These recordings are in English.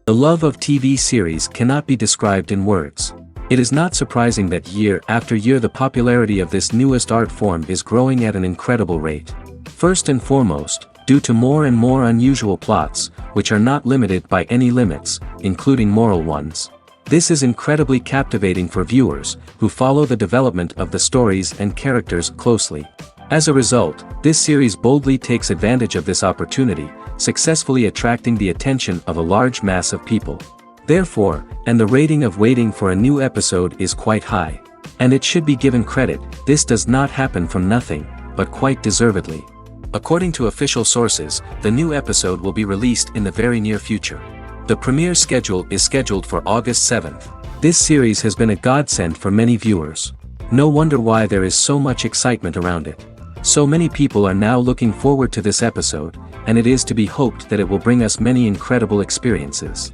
The love of TV series cannot be described in words. It is not surprising that year after year the popularity of this newest art form is growing at an incredible rate. First and foremost, due to more and more unusual plots, which are not limited by any limits, including moral ones. This is incredibly captivating for viewers, who follow the development of the stories and characters closely. As a result, this series boldly takes advantage of this opportunity, successfully attracting the attention of a large mass of people. Therefore, and the rating of waiting for a new episode is quite high. And it should be given credit, this does not happen from nothing, but quite deservedly. According to official sources, the new episode will be released in the very near future. The premiere schedule is scheduled for August 7th. This series has been a godsend for many viewers. No wonder why there is so much excitement around it. So many people are now looking forward to this episode, and it is to be hoped that it will bring us many incredible experiences.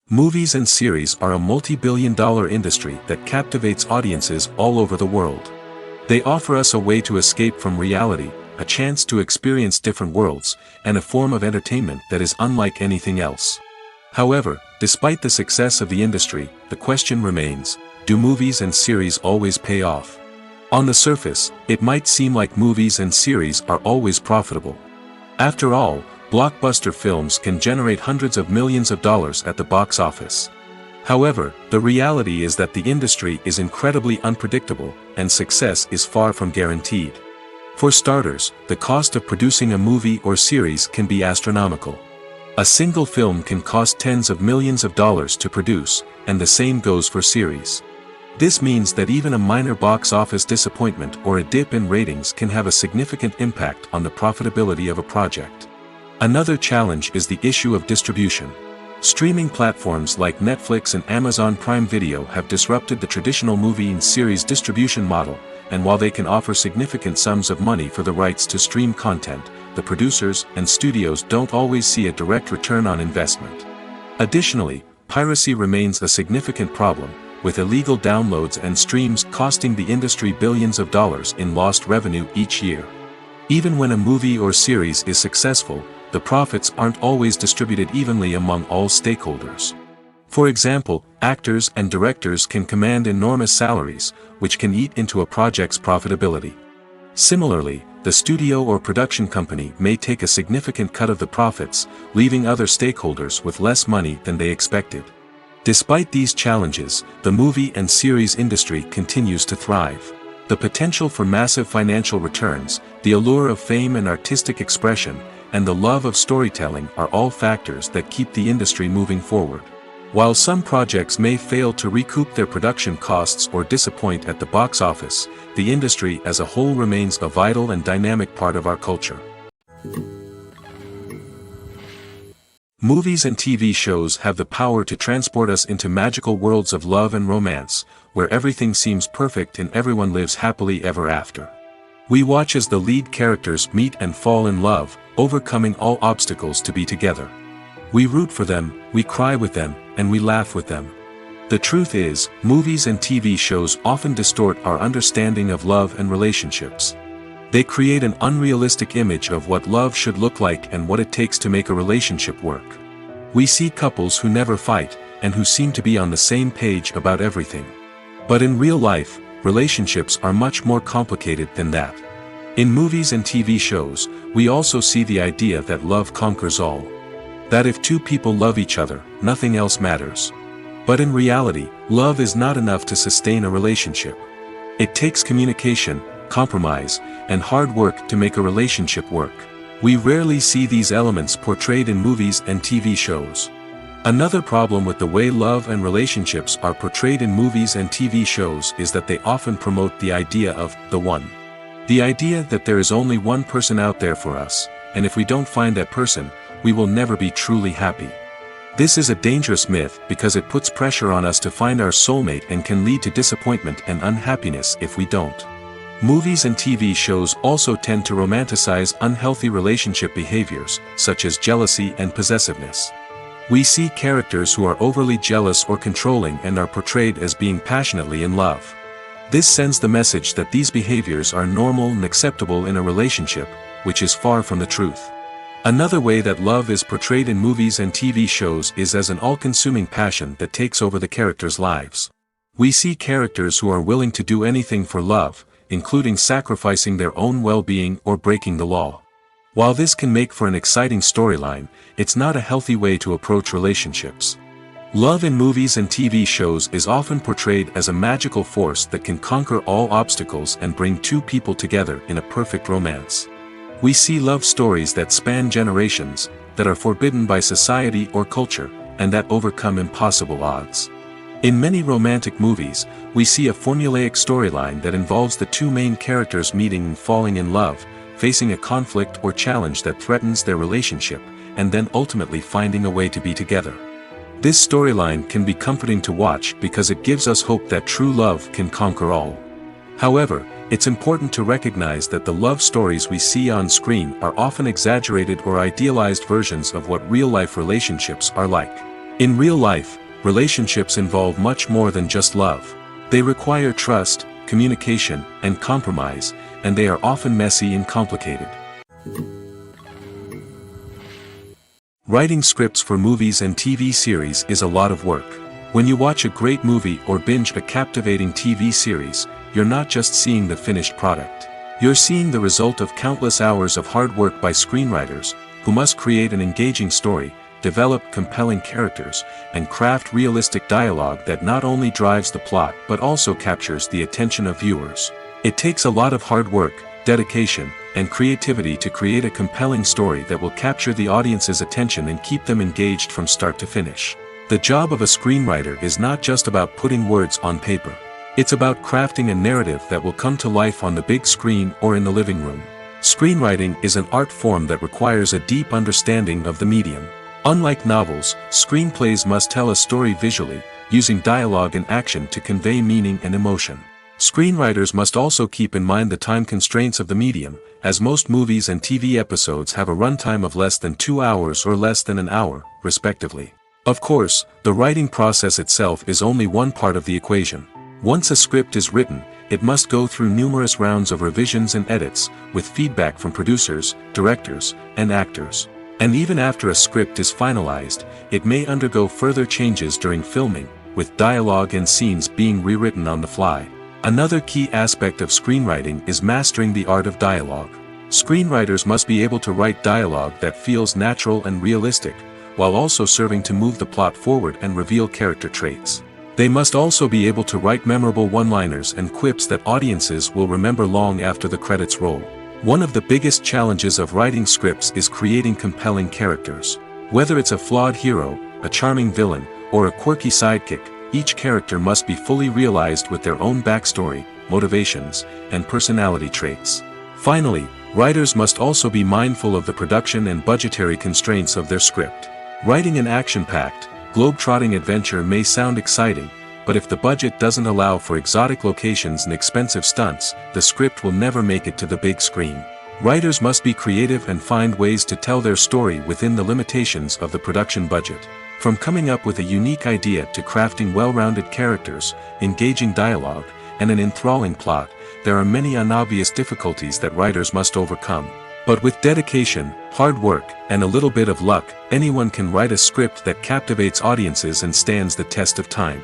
Movies and series are a multi-billion-dollar industry that captivates audiences all over the world. They offer us a way to escape from reality, a chance to experience different worlds, and a form of entertainment that is unlike anything else. However, despite the success of the industry, the question remains, do movies and series always pay off? On the surface, it might seem like movies and series are always profitable. After all, blockbuster films can generate hundreds of millions of dollars at the box office. However, the reality is that the industry is incredibly unpredictable, and success is far from guaranteed. For starters, the cost of producing a movie or series can be astronomical. A single film can cost tens of millions of dollars to produce, and the same goes for series. This means that even a minor box office disappointment or a dip in ratings can have a significant impact on the profitability of a project. Another challenge is the issue of distribution. Streaming platforms like Netflix and Amazon Prime Video have disrupted the traditional movie and series distribution model, and while they can offer significant sums of money for the rights to stream content, the producers and studios don't always see a direct return on investment. Additionally, piracy remains a significant problem, with illegal downloads and streams costing the industry billions of dollars in lost revenue each year. Even when a movie or series is successful, the profits aren't always distributed evenly among all stakeholders. For example, actors and directors can command enormous salaries, which can eat into a project's profitability. Similarly, the studio or production company may take a significant cut of the profits, leaving other stakeholders with less money than they expected. Despite these challenges, the movie and series industry continues to thrive. The potential for massive financial returns, the allure of fame and artistic expression, and the love of storytelling are all factors that keep the industry moving forward. While some projects may fail to recoup their production costs or disappoint at the box office, the industry as a whole remains a vital and dynamic part of our culture. Movies and TV shows have the power to transport us into magical worlds of love and romance, where everything seems perfect and everyone lives happily ever after. We watch as the lead characters meet and fall in love, overcoming all obstacles to be together. We root for them, we cry with them, and we laugh with them. The truth is, movies and TV shows often distort our understanding of love and relationships. They create an unrealistic image of what love should look like and what it takes to make a relationship work. We see couples who never fight, and who seem to be on the same page about everything. But in real life, relationships are much more complicated than that. In movies and TV shows, we also see the idea that love conquers all. That if two people love each other, nothing else matters. But in reality, love is not enough to sustain a relationship. It takes communication, compromise, and hard work to make a relationship work. We rarely see these elements portrayed in movies and TV shows. Another problem with the way love and relationships are portrayed in movies and TV shows is that they often promote the idea of the one. The idea that there is only one person out there for us, and if we don't find that person, we will never be truly happy. This is a dangerous myth because it puts pressure on us to find our soulmate and can lead to disappointment and unhappiness if we don't. Movies and TV shows also tend to romanticize unhealthy relationship behaviors, such as jealousy and possessiveness. We see characters who are overly jealous or controlling and are portrayed as being passionately in love. This sends the message that these behaviors are normal and acceptable in a relationship, which is far from the truth. Another way that love is portrayed in movies and TV shows is as an all-consuming passion that takes over the characters' lives. We see characters who are willing to do anything for love, including sacrificing their own well-being or breaking the law. While this can make for an exciting storyline, it's not a healthy way to approach relationships. Love in movies and TV shows is often portrayed as a magical force that can conquer all obstacles and bring two people together in a perfect romance. We see love stories that span generations, that are forbidden by society or culture, and that overcome impossible odds. In many romantic movies, we see a formulaic storyline that involves the two main characters meeting and falling in love, facing a conflict or challenge that threatens their relationship, and then ultimately finding a way to be together. This storyline can be comforting to watch because it gives us hope that true love can conquer all. However, it's important to recognize that the love stories we see on screen are often exaggerated or idealized versions of what real-life relationships are like. In real life, relationships involve much more than just love. They require trust, communication, and compromise, and they are often messy and complicated. Writing scripts for movies and TV series is a lot of work. When you watch a great movie or binge a captivating TV series, you're not just seeing the finished product. You're seeing the result of countless hours of hard work by screenwriters, who must create an engaging story, develop compelling characters, and craft realistic dialogue that not only drives the plot but also captures the attention of viewers. It takes a lot of hard work, dedication, and creativity to create a compelling story that will capture the audience's attention and keep them engaged from start to finish. The job of a screenwriter is not just about putting words on paper. It's about crafting a narrative that will come to life on the big screen or in the living room. Screenwriting is an art form that requires a deep understanding of the medium. Unlike novels, screenplays must tell a story visually, using dialogue and action to convey meaning and emotion. Screenwriters must also keep in mind the time constraints of the medium, as most movies and TV episodes have a runtime of less than 2 hours or less than an hour, respectively. Of course, the writing process itself is only one part of the equation. Once a script is written, it must go through numerous rounds of revisions and edits, with feedback from producers, directors, and actors. And even after a script is finalized, it may undergo further changes during filming, with dialogue and scenes being rewritten on the fly. Another key aspect of screenwriting is mastering the art of dialogue. Screenwriters must be able to write dialogue that feels natural and realistic, while also serving to move the plot forward and reveal character traits. They must also be able to write memorable one-liners and quips that audiences will remember long after the credits roll. One of the biggest challenges of writing scripts is creating compelling characters. Whether it's a flawed hero, a charming villain, or a quirky sidekick, each character must be fully realized with their own backstory, motivations, and personality traits. Finally, writers must also be mindful of the production and budgetary constraints of their script. Writing an action-packed, globe-trotting adventure may sound exciting, but if the budget doesn't allow for exotic locations and expensive stunts, the script will never make it to the big screen. Writers must be creative and find ways to tell their story within the limitations of the production budget. From coming up with a unique idea to crafting well-rounded characters, engaging dialogue, and an enthralling plot, there are many unobvious difficulties that writers must overcome. But with dedication, hard work, and a little bit of luck, anyone can write a script that captivates audiences and stands the test of time.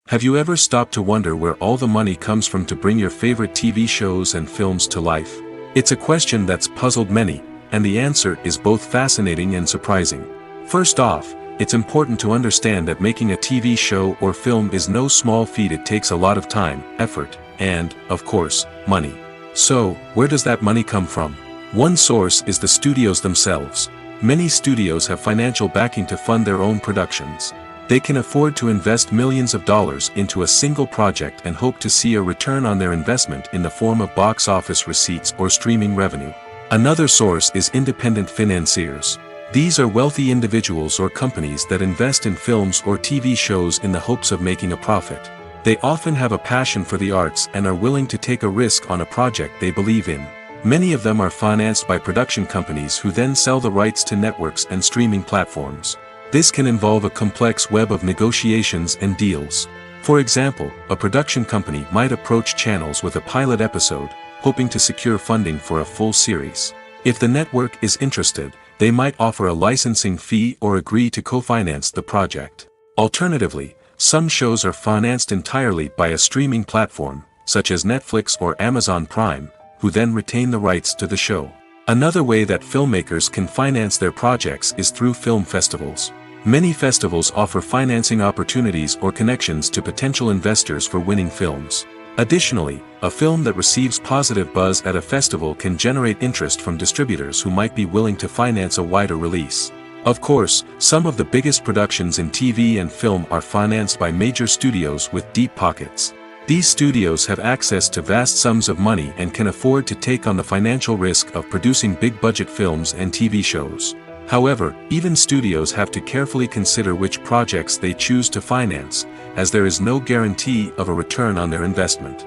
Have you ever stopped to wonder where all the money comes from to bring your favorite TV shows and films to life? It's a question that's puzzled many, and the answer is both fascinating and surprising. First off, it's important to understand that making a TV show or film is no small feat. It takes a lot of time, effort, and, of course, money. So, where does that money come from? One source is the studios themselves. Many studios have financial backing to fund their own productions. They can afford to invest millions of dollars into a single project and hope to see a return on their investment in the form of box office receipts or streaming revenue. Another source is independent financiers. These are wealthy individuals or companies that invest in films or TV shows in the hopes of making a profit. They often have a passion for the arts and are willing to take a risk on a project they believe in. Many of them are financed by production companies who then sell the rights to networks and streaming platforms. This can involve a complex web of negotiations and deals. For example, a production company might approach channels with a pilot episode, hoping to secure funding for a full series. If the network is interested, they might offer a licensing fee or agree to co-finance the project. Alternatively, some shows are financed entirely by a streaming platform, such as Netflix or Amazon Prime, who then retain the rights to the show. Another way that filmmakers can finance their projects is through film festivals. Many festivals offer financing opportunities or connections to potential investors for winning films. Additionally, a film that receives positive buzz at a festival can generate interest from distributors who might be willing to finance a wider release. Of course, some of the biggest productions in TV and film are financed by major studios with deep pockets. These studios have access to vast sums of money and can afford to take on the financial risk of producing big-budget films and TV shows. However, even studios have to carefully consider which projects they choose to finance, as there is no guarantee of a return on their investment.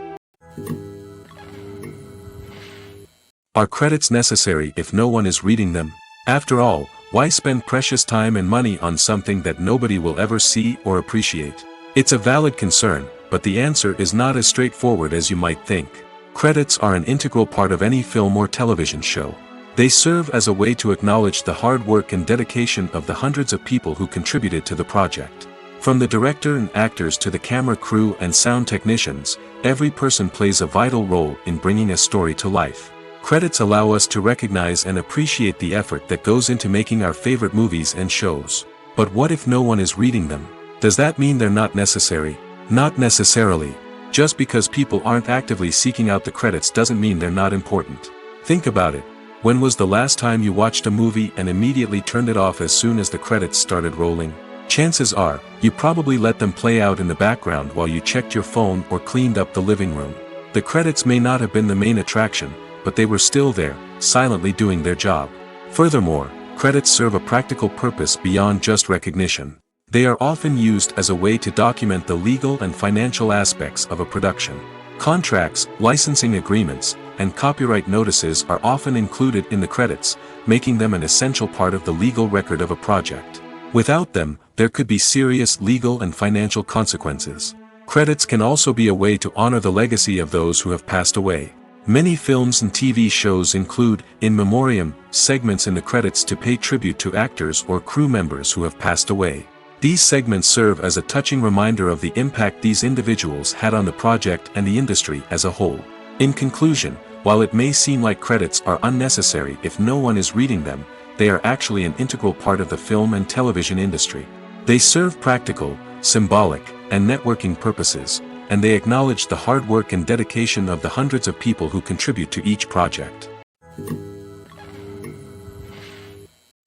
Are credits necessary if no one is reading them? After all, why spend precious time and money on something that nobody will ever see or appreciate? It's a valid concern, but the answer is not as straightforward as you might think. Credits are an integral part of any film or television show. They serve as a way to acknowledge the hard work and dedication of the hundreds of people who contributed to the project. From the director and actors to the camera crew and sound technicians, every person plays a vital role in bringing a story to life. Credits allow us to recognize and appreciate the effort that goes into making our favorite movies and shows. But what if no one is reading them? Does that mean they're not necessary? Not necessarily. Just because people aren't actively seeking out the credits doesn't mean they're not important. Think about it. When was the last time you watched a movie and immediately turned it off as soon as the credits started rolling? Chances are, you probably let them play out in the background while you checked your phone or cleaned up the living room. The credits may not have been the main attraction, but they were still there, silently doing their job. Furthermore, credits serve a practical purpose beyond just recognition. They are often used as a way to document the legal and financial aspects of a production. Contracts, licensing agreements, and copyright notices are often included in the credits, making them an essential part of the legal record of a project. Without them, there could be serious legal and financial consequences. Credits can also be a way to honor the legacy of those who have passed away. Many films and TV shows include, in memoriam, segments in the credits to pay tribute to actors or crew members who have passed away. These segments serve as a touching reminder of the impact these individuals had on the project and the industry as a whole. In conclusion, while it may seem like credits are unnecessary if no one is reading them, they are actually an integral part of the film and television industry. They serve practical, symbolic, and networking purposes, and they acknowledge the hard work and dedication of the hundreds of people who contribute to each project.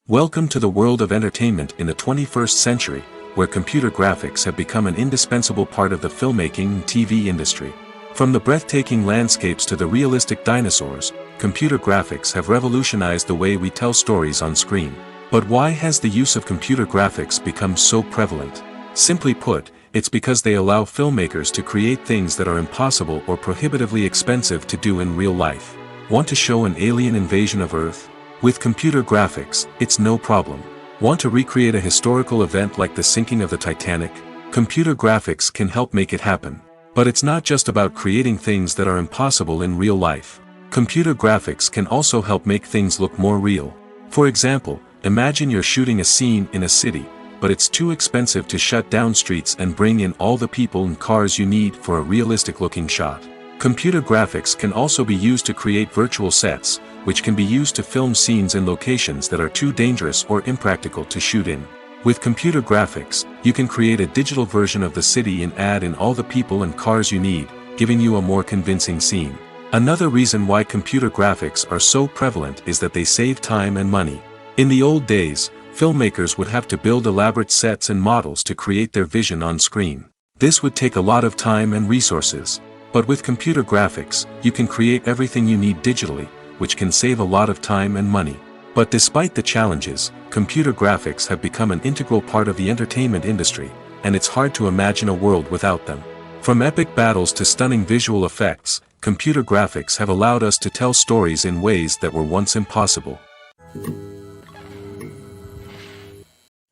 Welcome to the world of entertainment in the 21st century, where computer graphics have become an indispensable part of the filmmaking and TV industry. From the breathtaking landscapes to the realistic dinosaurs, computer graphics have revolutionized the way we tell stories on screen. But why has the use of computer graphics become so prevalent? Simply put, it's because they allow filmmakers to create things that are impossible or prohibitively expensive to do in real life. Want to show an alien invasion of Earth? With computer graphics, it's no problem. Want to recreate a historical event like the sinking of the Titanic? Computer graphics can help make it happen. But it's not just about creating things that are impossible in real life. Computer graphics can also help make things look more real. For example, imagine you're shooting a scene in a city, but it's too expensive to shut down streets and bring in all the people and cars you need for a realistic-looking shot. Computer graphics can also be used to create virtual sets, which can be used to film scenes in locations that are too dangerous or impractical to shoot in. With computer graphics, you can create a digital version of the city and add in all the people and cars you need, giving you a more convincing scene. Another reason why computer graphics are so prevalent is that they save time and money. In the old days, filmmakers would have to build elaborate sets and models to create their vision on screen. This would take a lot of time and resources. But with computer graphics, you can create everything you need digitally, which can save a lot of time and money. But despite the challenges, computer graphics have become an integral part of the entertainment industry, and it's hard to imagine a world without them. From epic battles to stunning visual effects, computer graphics have allowed us to tell stories in ways that were once impossible.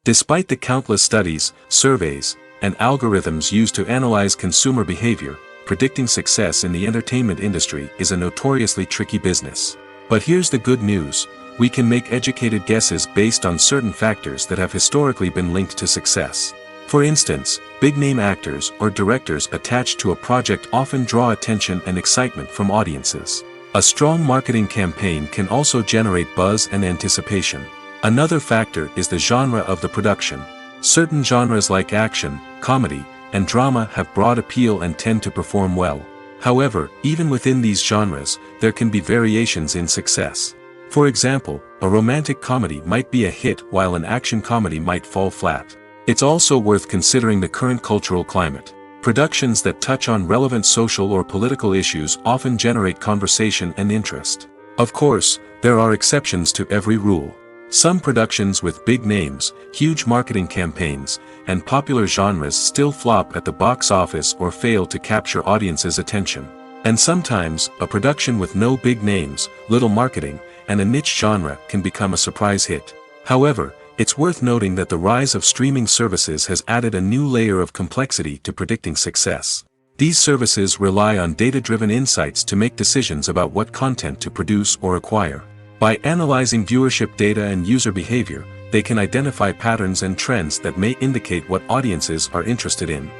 Despite the countless studies, surveys, and algorithms used to analyze consumer behavior, predicting success in the entertainment industry is a notoriously tricky business. But here's the good news: we can make educated guesses based on certain factors that have historically been linked to success. For instance, big-name actors or directors attached to a project often draw attention and excitement from audiences. A strong marketing campaign can also generate buzz and anticipation. Another factor is the genre of the production. Certain genres like action, comedy, and drama have broad appeal and tend to perform well. However, even within these genres, there can be variations in success. For example, a romantic comedy might be a hit while an action comedy might fall flat. It's also worth considering the current cultural climate. Productions that touch on relevant social or political issues often generate conversation and interest. Of course, there are exceptions to every rule. Some productions with big names, huge marketing campaigns, and popular genres still flop at the box office or fail to capture audiences' attention. And sometimes, a production with no big names, little marketing, and a niche genre can become a surprise hit. However, it's worth noting that the rise of streaming services has added a new layer of complexity to predicting success. These services rely on data-driven insights to make decisions about what content to produce or acquire. By analyzing viewership data and user behavior, they can identify patterns and trends that may indicate what audiences are interested in.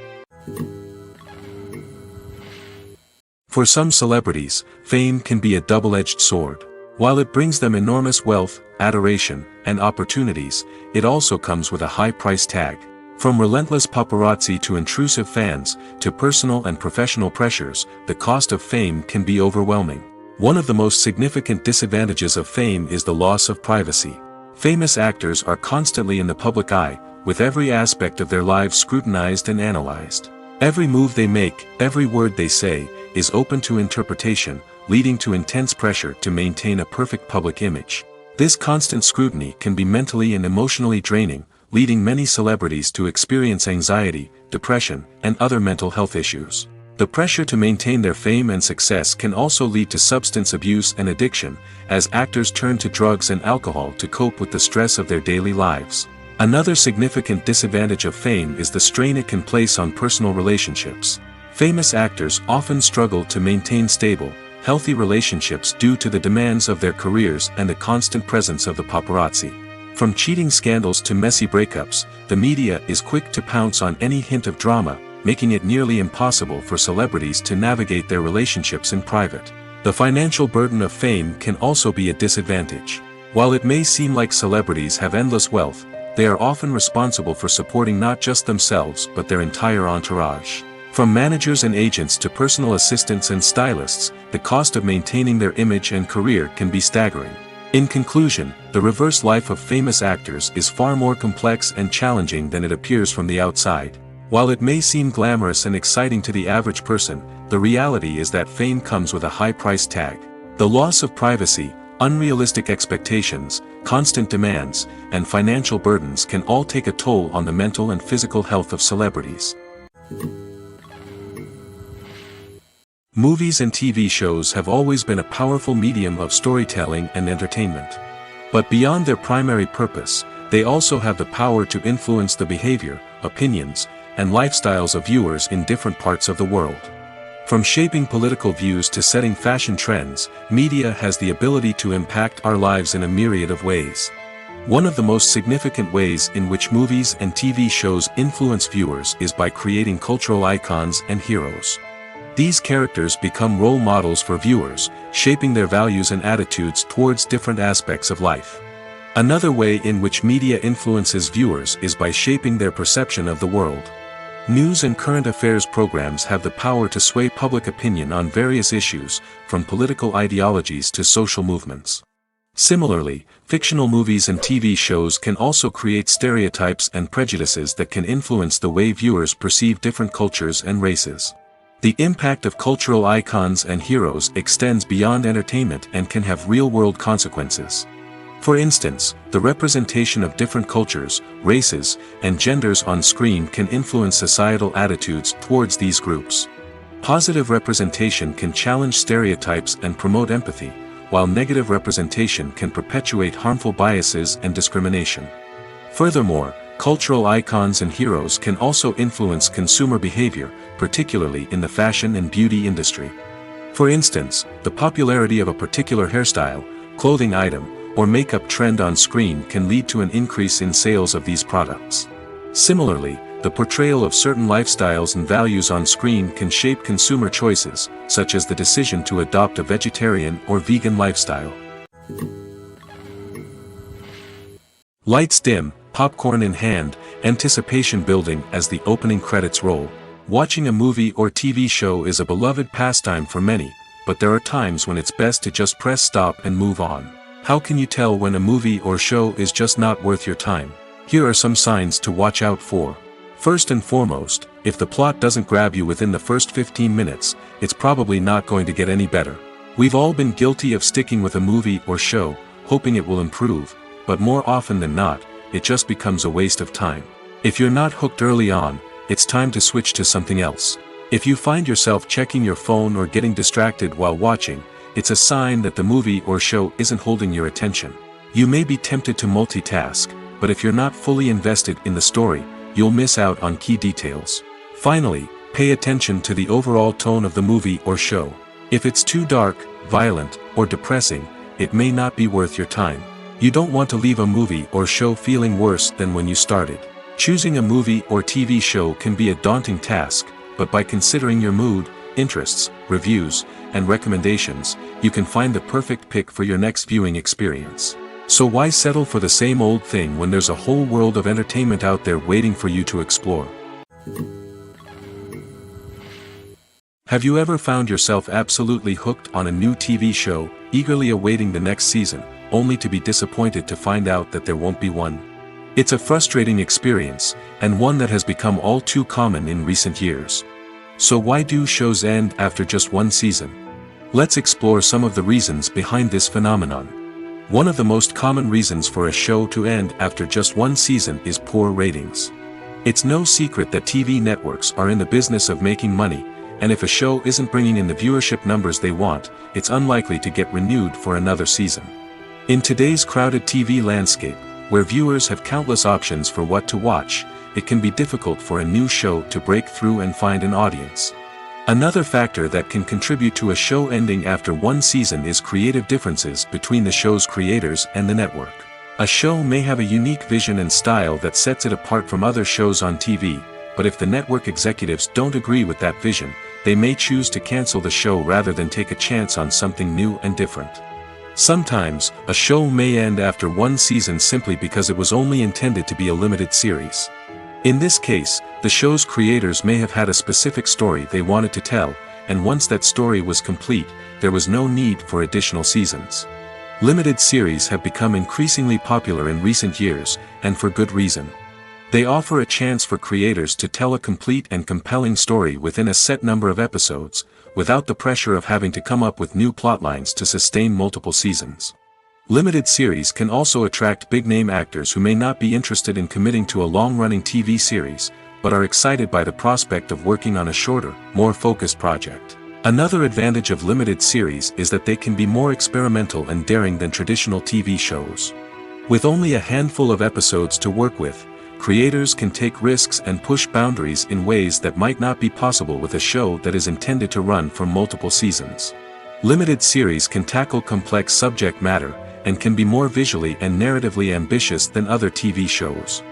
For some celebrities, fame can be a double-edged sword. While it brings them enormous wealth, adoration, and opportunities, it also comes with a high price tag. From relentless paparazzi to intrusive fans, to personal and professional pressures, the cost of fame can be overwhelming. One of the most significant disadvantages of fame is the loss of privacy. Famous actors are constantly in the public eye, with every aspect of their lives scrutinized and analyzed. Every move they make, every word they say, is open to interpretation, leading to intense pressure to maintain a perfect public image. This constant scrutiny can be mentally and emotionally draining, leading many celebrities to experience anxiety, depression, and other mental health issues. The pressure to maintain their fame and success can also lead to substance abuse and addiction, as actors turn to drugs and alcohol to cope with the stress of their daily lives. Another significant disadvantage of fame is the strain it can place on personal relationships. Famous actors often struggle to maintain stable, healthy relationships due to the demands of their careers and the constant presence of the paparazzi. From cheating scandals to messy breakups, the media is quick to pounce on any hint of drama, making it nearly impossible for celebrities to navigate their relationships in private. The financial burden of fame can also be a disadvantage. While it may seem like celebrities have endless wealth, they are often responsible for supporting not just themselves but their entire entourage. From managers and agents to personal assistants and stylists, the cost of maintaining their image and career can be staggering. In conclusion, the reverse life of famous actors is far more complex and challenging than it appears from the outside. While it may seem glamorous and exciting to the average person, the reality is that fame comes with a high price tag. The loss of privacy, unrealistic expectations, constant demands, and financial burdens can all take a toll on the mental and physical health of celebrities. Movies and TV shows have always been a powerful medium of storytelling and entertainment. But beyond their primary purpose, they also have the power to influence the behavior, opinions, and lifestyles of viewers in different parts of the world. From shaping political views to setting fashion trends, media has the ability to impact our lives in a myriad of ways. One of the most significant ways in which movies and TV shows influence viewers is by creating cultural icons and heroes. These characters become role models for viewers, shaping their values and attitudes towards different aspects of life. Another way in which media influences viewers is by shaping their perception of the world. News and current affairs programs have the power to sway public opinion on various issues, from political ideologies to social movements. Similarly, fictional movies and TV shows can also create stereotypes and prejudices that can influence the way viewers perceive different cultures and races. The impact of cultural icons and heroes extends beyond entertainment and can have real-world consequences. For instance, the representation of different cultures, races, and genders on screen can influence societal attitudes towards these groups. Positive representation can challenge stereotypes and promote empathy, while negative representation can perpetuate harmful biases and discrimination. Furthermore, Cultural icons and heroes can also influence consumer behavior, particularly in the fashion and beauty industry. For instance, the popularity of a particular hairstyle, clothing item, or makeup trend on screen can lead to an increase in sales of these products. Similarly, the portrayal of certain lifestyles and values on screen can shape consumer choices, such as the decision to adopt a vegetarian or vegan lifestyle. Lights dim, popcorn in hand, anticipation building as the opening credits roll. Watching a movie or TV show is a beloved pastime for many, but there are times when it's best to just press stop and move on. How can you tell when a movie or show is just not worth your time? Here are some signs to watch out for. First and foremost, if the plot doesn't grab you within the first 15 minutes, it's probably not going to get any better. We've all been guilty of sticking with a movie or show, hoping it will improve, but more often than not, it just becomes a waste of time. If you're not hooked early on, it's time to switch to something else. If you find yourself checking your phone or getting distracted while watching, it's a sign that the movie or show isn't holding your attention. You may be tempted to multitask, but if you're not fully invested in the story, you'll miss out on key details. Finally, pay attention to the overall tone of the movie or show. If it's too dark, violent, or depressing, it may not be worth your time. You don't want to leave a movie or show feeling worse than when you started. Choosing a movie or TV show can be a daunting task, but by considering your mood, interests, reviews, and recommendations, you can find the perfect pick for your next viewing experience. So why settle for the same old thing when there's a whole world of entertainment out there waiting for you to explore? Have you ever found yourself absolutely hooked on a new TV show, eagerly awaiting the next season, only to be disappointed to find out that there won't be one? It's a frustrating experience, and one that has become all too common in recent years. So why do shows end after just one season? Let's explore some of the reasons behind this phenomenon. One of the most common reasons for a show to end after just one season is poor ratings. It's no secret that TV networks are in the business of making money, and if a show isn't bringing in the viewership numbers they want, it's unlikely to get renewed for another season. In today's crowded TV landscape, where viewers have countless options for what to watch, it can be difficult for a new show to break through and find an audience. Another factor that can contribute to a show ending after one season is creative differences between the show's creators and the network. A show may have a unique vision and style that sets it apart from other shows on TV, but if the network executives don't agree with that vision, they may choose to cancel the show rather than take a chance on something new and different. Sometimes, a show may end after one season simply because it was only intended to be a limited series. In this case, the show's creators may have had a specific story they wanted to tell, and once that story was complete, there was no need for additional seasons. Limited series have become increasingly popular in recent years, and for good reason. They offer a chance for creators to tell a complete and compelling story within a set number of episodes, without the pressure of having to come up with new plotlines to sustain multiple seasons. Limited series can also attract big-name actors who may not be interested in committing to a long-running TV series, but are excited by the prospect of working on a shorter, more focused project. Another advantage of limited series is that they can be more experimental and daring than traditional TV shows. With only a handful of episodes to work with, creators can take risks and push boundaries in ways that might not be possible with a show that is intended to run for multiple seasons. Limited series can tackle complex subject matter, and can be more visually and narratively ambitious than other TV shows.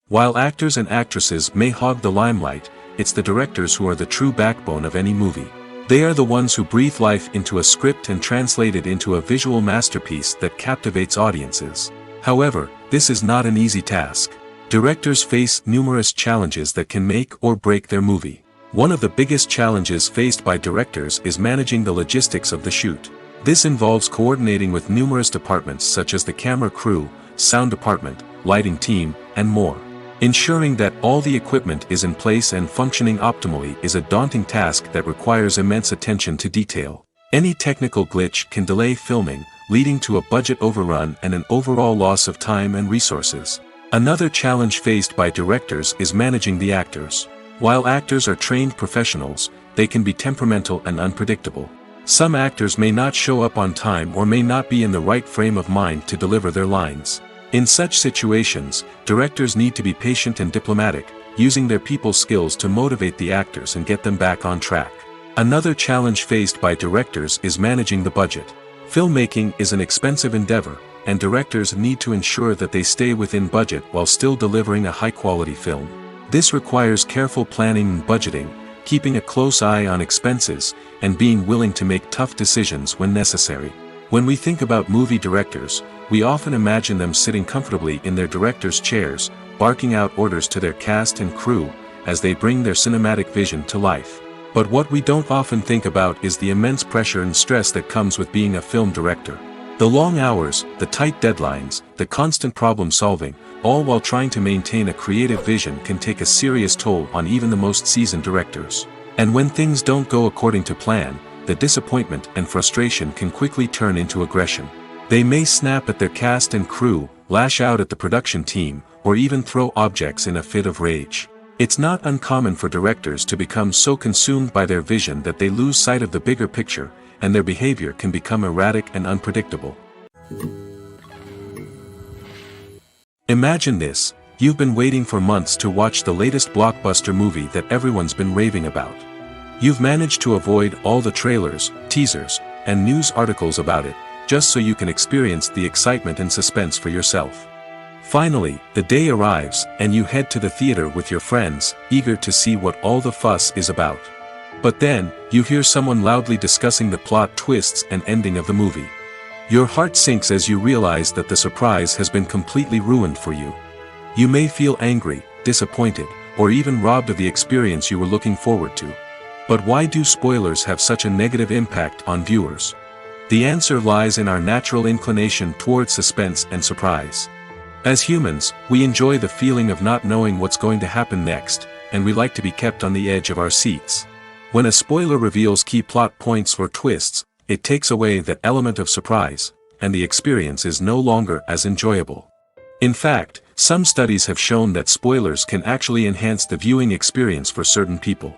While actors and actresses may hog the limelight, it's the directors who are the true backbone of any movie. They are the ones who breathe life into a script and translate it into a visual masterpiece that captivates audiences. However, this is not an easy task. Directors face numerous challenges that can make or break their movie. One of the biggest challenges faced by directors is managing the logistics of the shoot. This involves coordinating with numerous departments such as the camera crew, sound department, lighting team, and more. Ensuring that all the equipment is in place and functioning optimally is a daunting task that requires immense attention to detail. Any technical glitch can delay filming, leading to a budget overrun and an overall loss of time and resources. Another challenge faced by directors is managing the actors. While actors are trained professionals, they can be temperamental and unpredictable. Some actors may not show up on time or may not be in the right frame of mind to deliver their lines. In such situations, directors need to be patient and diplomatic, using their people skills to motivate the actors and get them back on track. Another challenge faced by directors is managing the budget. Filmmaking is an expensive endeavor, and directors need to ensure that they stay within budget while still delivering a high-quality film. This requires careful planning and budgeting, keeping a close eye on expenses, and being willing to make tough decisions when necessary. When we think about movie directors, we often imagine them sitting comfortably in their director's chairs, barking out orders to their cast and crew, as they bring their cinematic vision to life. But what we don't often think about is the immense pressure and stress that comes with being a film director. The long hours, the tight deadlines, the constant problem solving, all while trying to maintain a creative vision can take a serious toll on even the most seasoned directors. And when things don't go according to plan, the disappointment and frustration can quickly turn into aggression. They may snap at their cast and crew, lash out at the production team, or even throw objects in a fit of rage. It's not uncommon for directors to become so consumed by their vision that they lose sight of the bigger picture, and their behavior can become erratic and unpredictable. Imagine this: you've been waiting for months to watch the latest blockbuster movie that everyone's been raving about. You've managed to avoid all the trailers, teasers, and news articles about it, just so you can experience the excitement and suspense for yourself. Finally, the day arrives, and you head to the theater with your friends, eager to see what all the fuss is about. But then, you hear someone loudly discussing the plot twists and ending of the movie. Your heart sinks as you realize that the surprise has been completely ruined for you. You may feel angry, disappointed, or even robbed of the experience you were looking forward to. But why do spoilers have such a negative impact on viewers? The answer lies in our natural inclination towards suspense and surprise. As humans, we enjoy the feeling of not knowing what's going to happen next, and we like to be kept on the edge of our seats. When a spoiler reveals key plot points or twists, it takes away that element of surprise, and the experience is no longer as enjoyable. In fact, some studies have shown that spoilers can actually enhance the viewing experience for certain people.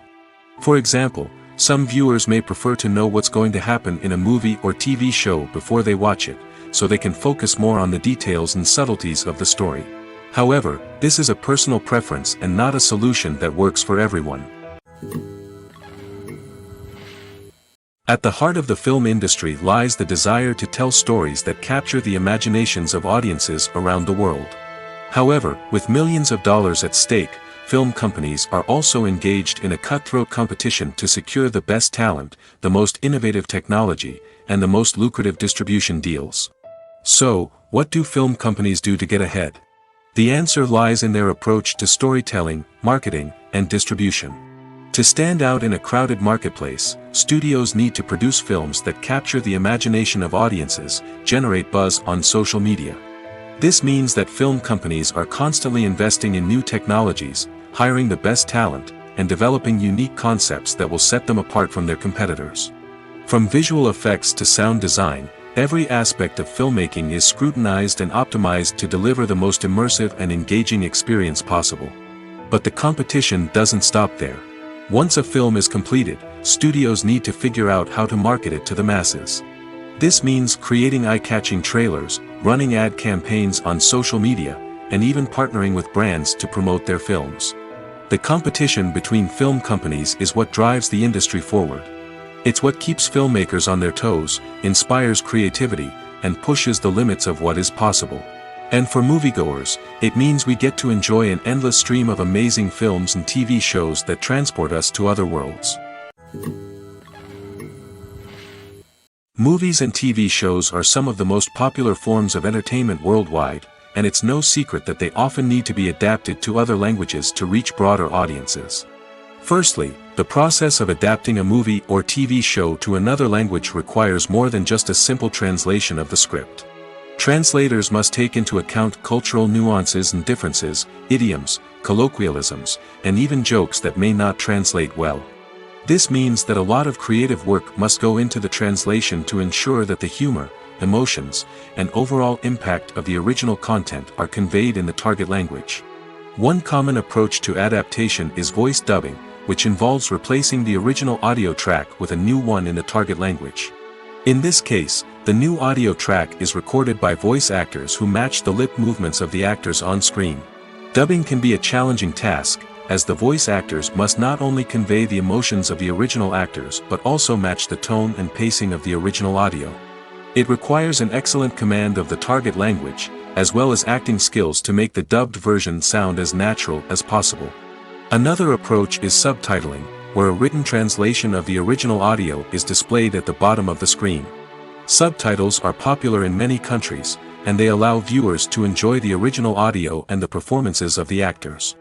For example, some viewers may prefer to know what's going to happen in a movie or TV show before they watch it, so they can focus more on the details and subtleties of the story. However, this is a personal preference and not a solution that works for everyone. At the heart of the film industry lies the desire to tell stories that capture the imaginations of audiences around the world. However, with millions of dollars at stake, film companies are also engaged in a cutthroat competition to secure the best talent, the most innovative technology, and the most lucrative distribution deals. So, what do film companies do to get ahead? The answer lies in their approach to storytelling, marketing, and distribution. To stand out in a crowded marketplace, studios need to produce films that capture the imagination of audiences, generate buzz on social media. This means that film companies are constantly investing in new technologies, hiring the best talent, and developing unique concepts that will set them apart from their competitors. From visual effects to sound design, every aspect of filmmaking is scrutinized and optimized to deliver the most immersive and engaging experience possible. But the competition doesn't stop there. Once a film is completed, studios need to figure out how to market it to the masses. This means creating eye-catching trailers, running ad campaigns on social media, and even partnering with brands to promote their films. The competition between film companies is what drives the industry forward. It's what keeps filmmakers on their toes, inspires creativity, and pushes the limits of what is possible. And for moviegoers, it means we get to enjoy an endless stream of amazing films and TV shows that transport us to other worlds. Movies and TV shows are some of the most popular forms of entertainment worldwide, and it's no secret that they often need to be adapted to other languages to reach broader audiences. Firstly, the process of adapting a movie or TV show to another language requires more than just a simple translation of the script. Translators must take into account cultural nuances and differences, idioms, colloquialisms, and even jokes that may not translate well. This means that a lot of creative work must go into the translation to ensure that the humor, emotions, and overall impact of the original content are conveyed in the target language. One common approach to adaptation is voice dubbing, which involves replacing the original audio track with a new one in the target language. In this case, the new audio track is recorded by voice actors who match the lip movements of the actors on screen. Dubbing can be a challenging task, as the voice actors must not only convey the emotions of the original actors but also match the tone and pacing of the original audio. It requires an excellent command of the target language, as well as acting skills to make the dubbed version sound as natural as possible. Another approach is subtitling, where a written translation of the original audio is displayed at the bottom of the screen. Subtitles are popular in many countries, and they allow viewers to enjoy the original audio and the performances of the actors.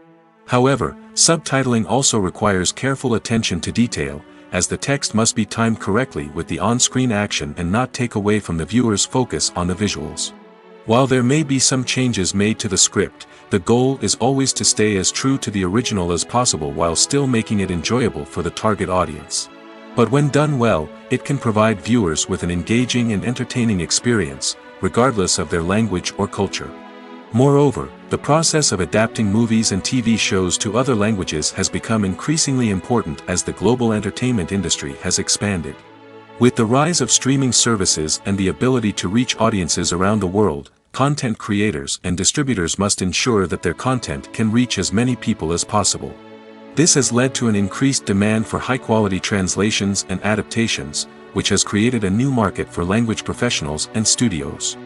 However, subtitling also requires careful attention to detail, as the text must be timed correctly with the on-screen action and not take away from the viewer's focus on the visuals. While there may be some changes made to the script, the goal is always to stay as true to the original as possible while still making it enjoyable for the target audience. But when done well, it can provide viewers with an engaging and entertaining experience, regardless of their language or culture. Moreover, the process of adapting movies and TV shows to other languages has become increasingly important as the global entertainment industry has expanded. With the rise of streaming services and the ability to reach audiences around the world, content creators and distributors must ensure that their content can reach as many people as possible. This has led to an increased demand for high-quality translations and adaptations, which has created a new market for language professionals and studios.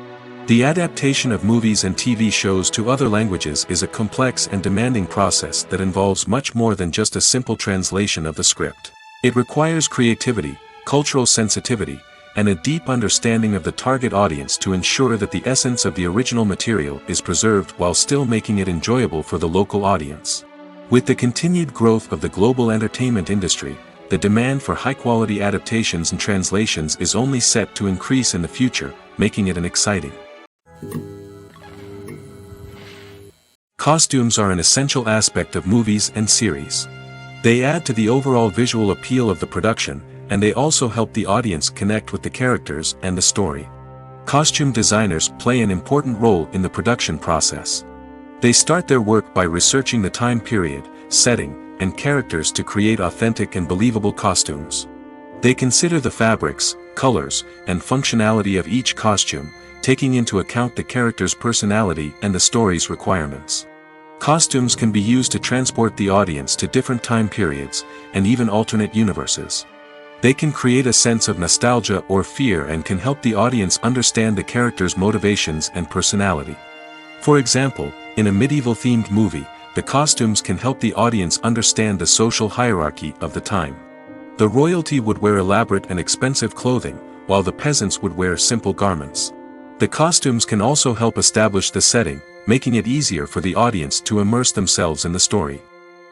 The adaptation of movies and TV shows to other languages is a complex and demanding process that involves much more than just a simple translation of the script. It requires creativity, cultural sensitivity, and a deep understanding of the target audience to ensure that the essence of the original material is preserved while still making it enjoyable for the local audience. With the continued growth of the global entertainment industry, the demand for high-quality adaptations and translations is only set to increase in the future, making it an exciting. Costumes are an essential aspect of movies and series. They add to the overall visual appeal of the production, and they also help the audience connect with the characters and the story. Costume designers play an important role in the production process. They start their work by researching the time period, setting, and characters to create authentic and believable costumes. They consider the fabrics, colors, and functionality of each costume, taking into account the character's personality and the story's requirements. Costumes can be used to transport the audience to different time periods, and even alternate universes. They can create a sense of nostalgia or fear and can help the audience understand the character's motivations and personality. For example, in a medieval-themed movie, the costumes can help the audience understand the social hierarchy of the time. The royalty would wear elaborate and expensive clothing, while the peasants would wear simple garments. The costumes can also help establish the setting, making it easier for the audience to immerse themselves in the story.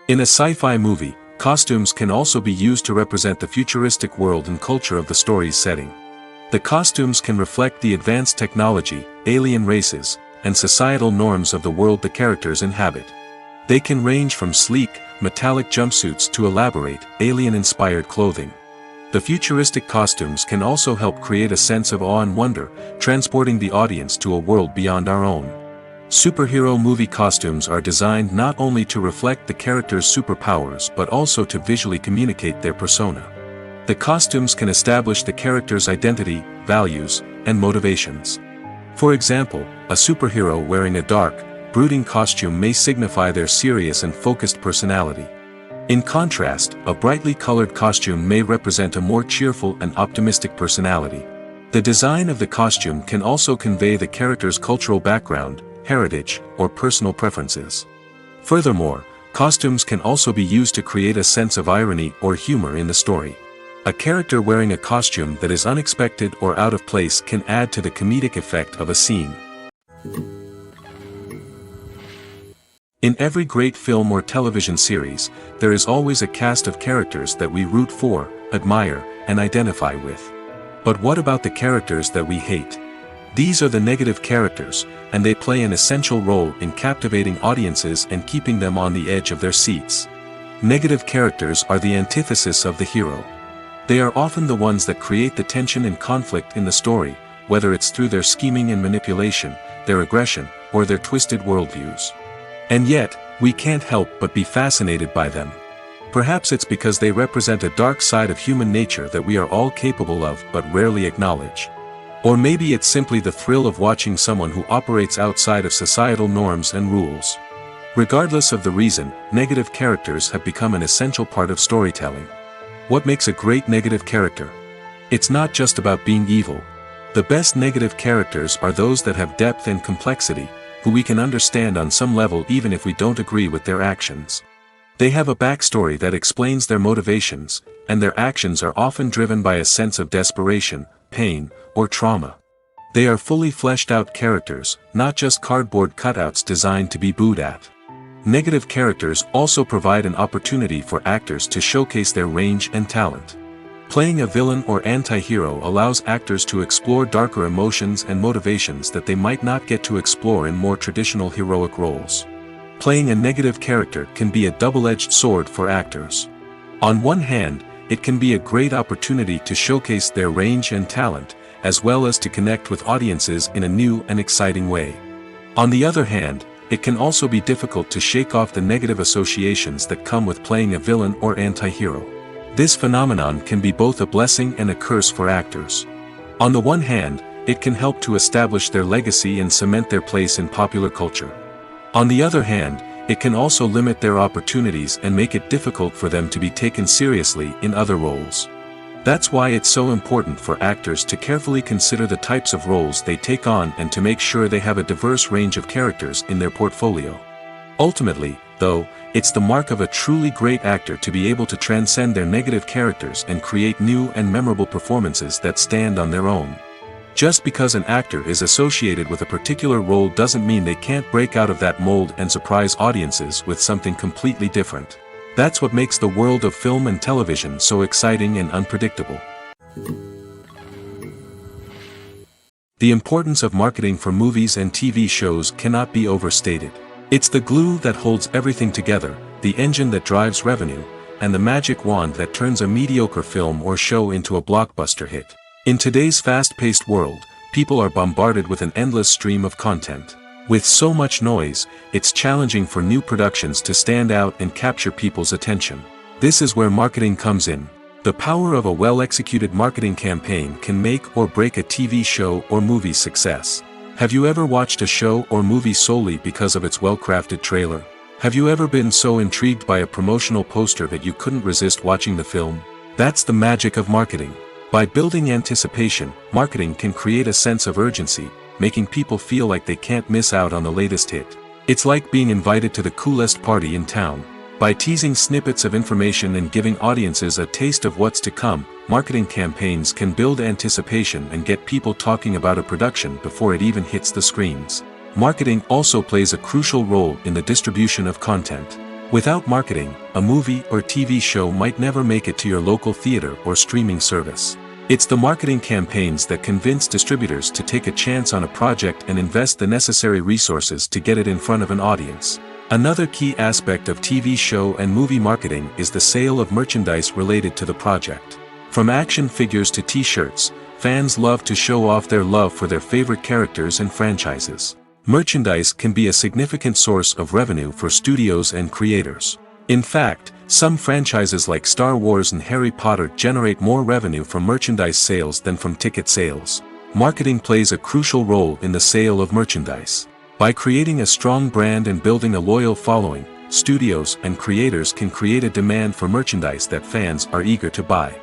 In a sci-fi movie, costumes can also be used to represent the futuristic world and culture of the story's setting. The costumes can reflect the advanced technology, alien races, and societal norms of the world the characters inhabit. They can range from sleek, metallic jumpsuits to elaborate, alien-inspired clothing. The futuristic costumes can also help create a sense of awe and wonder, transporting the audience to a world beyond our own. Superhero movie costumes are designed not only to reflect the character's superpowers but also to visually communicate their persona. The costumes can establish the character's identity, values, and motivations. For example, a superhero wearing a dark, brooding costume may signify their serious and focused personality. In contrast, a brightly colored costume may represent a more cheerful and optimistic personality. The design of the costume can also convey the character's cultural background, heritage, or personal preferences. Furthermore, costumes can also be used to create a sense of irony or humor in the story. A character wearing a costume that is unexpected or out of place can add to the comedic effect of a scene. In every great film or television series, there is always a cast of characters that we root for, admire, and identify with. But what about the characters that we hate? These are the negative characters, and they play an essential role in captivating audiences and keeping them on the edge of their seats. Negative characters are the antithesis of the hero. They are often the ones that create the tension and conflict in the story, whether it's through their scheming and manipulation, their aggression, or their twisted worldviews. And yet, we can't help but be fascinated by them. Perhaps it's because they represent a dark side of human nature that we are all capable of but rarely acknowledge. Or maybe it's simply the thrill of watching someone who operates outside of societal norms and rules. Regardless of the reason, negative characters have become an essential part of storytelling. What makes a great negative character? It's not just about being evil. The best negative characters are those that have depth and complexity, who we can understand on some level even if we don't agree with their actions. They have a backstory that explains their motivations, and their actions are often driven by a sense of desperation, pain, or trauma. They are fully fleshed out characters, not just cardboard cutouts designed to be booed at. Negative characters also provide an opportunity for actors to showcase their range and talent. Playing a villain or anti-hero allows actors to explore darker emotions and motivations that they might not get to explore in more traditional heroic roles. Playing a negative character can be a double-edged sword for actors. On one hand, it can be a great opportunity to showcase their range and talent, as well as to connect with audiences in a new and exciting way. On the other hand, it can also be difficult to shake off the negative associations that come with playing a villain or anti-hero. This phenomenon can be both a blessing and a curse for actors. On the one hand, it can help to establish their legacy and cement their place in popular culture. On the other hand, it can also limit their opportunities and make it difficult for them to be taken seriously in other roles. That's why it's so important for actors to carefully consider the types of roles they take on and to make sure they have a diverse range of characters in their portfolio. Ultimately, though, it's the mark of a truly great actor to be able to transcend their negative characters and create new and memorable performances that stand on their own. Just because an actor is associated with a particular role doesn't mean they can't break out of that mold and surprise audiences with something completely different. That's what makes the world of film and television so exciting and unpredictable. The importance of marketing for movies and TV shows cannot be overstated. It's the glue that holds everything together, the engine that drives revenue, and the magic wand that turns a mediocre film or show into a blockbuster hit. In today's fast-paced world, people are bombarded with an endless stream of content. With so much noise, it's challenging for new productions to stand out and capture people's attention. This is where marketing comes in. The power of a well-executed marketing campaign can make or break a TV show or movie's success. Have you ever watched a show or movie solely because of its well-crafted trailer? Have you ever been so intrigued by a promotional poster that you couldn't resist watching the film? That's the magic of marketing. By building anticipation, marketing can create a sense of urgency, making people feel like they can't miss out on the latest hit. It's like being invited to the coolest party in town. By teasing snippets of information and giving audiences a taste of what's to come, marketing campaigns can build anticipation and get people talking about a production before it even hits the screens. Marketing also plays a crucial role in the distribution of content. Without marketing, a movie or TV show might never make it to your local theater or streaming service. It's the marketing campaigns that convince distributors to take a chance on a project and invest the necessary resources to get it in front of an audience. Another key aspect of TV show and movie marketing is the sale of merchandise related to the project. From action figures to t-shirts, fans love to show off their love for their favorite characters and franchises. Merchandise can be a significant source of revenue for studios and creators. In fact, some franchises like Star Wars and Harry Potter generate more revenue from merchandise sales than from ticket sales. Marketing plays a crucial role in the sale of merchandise. By creating a strong brand and building a loyal following, studios and creators can create a demand for merchandise that fans are eager to buy.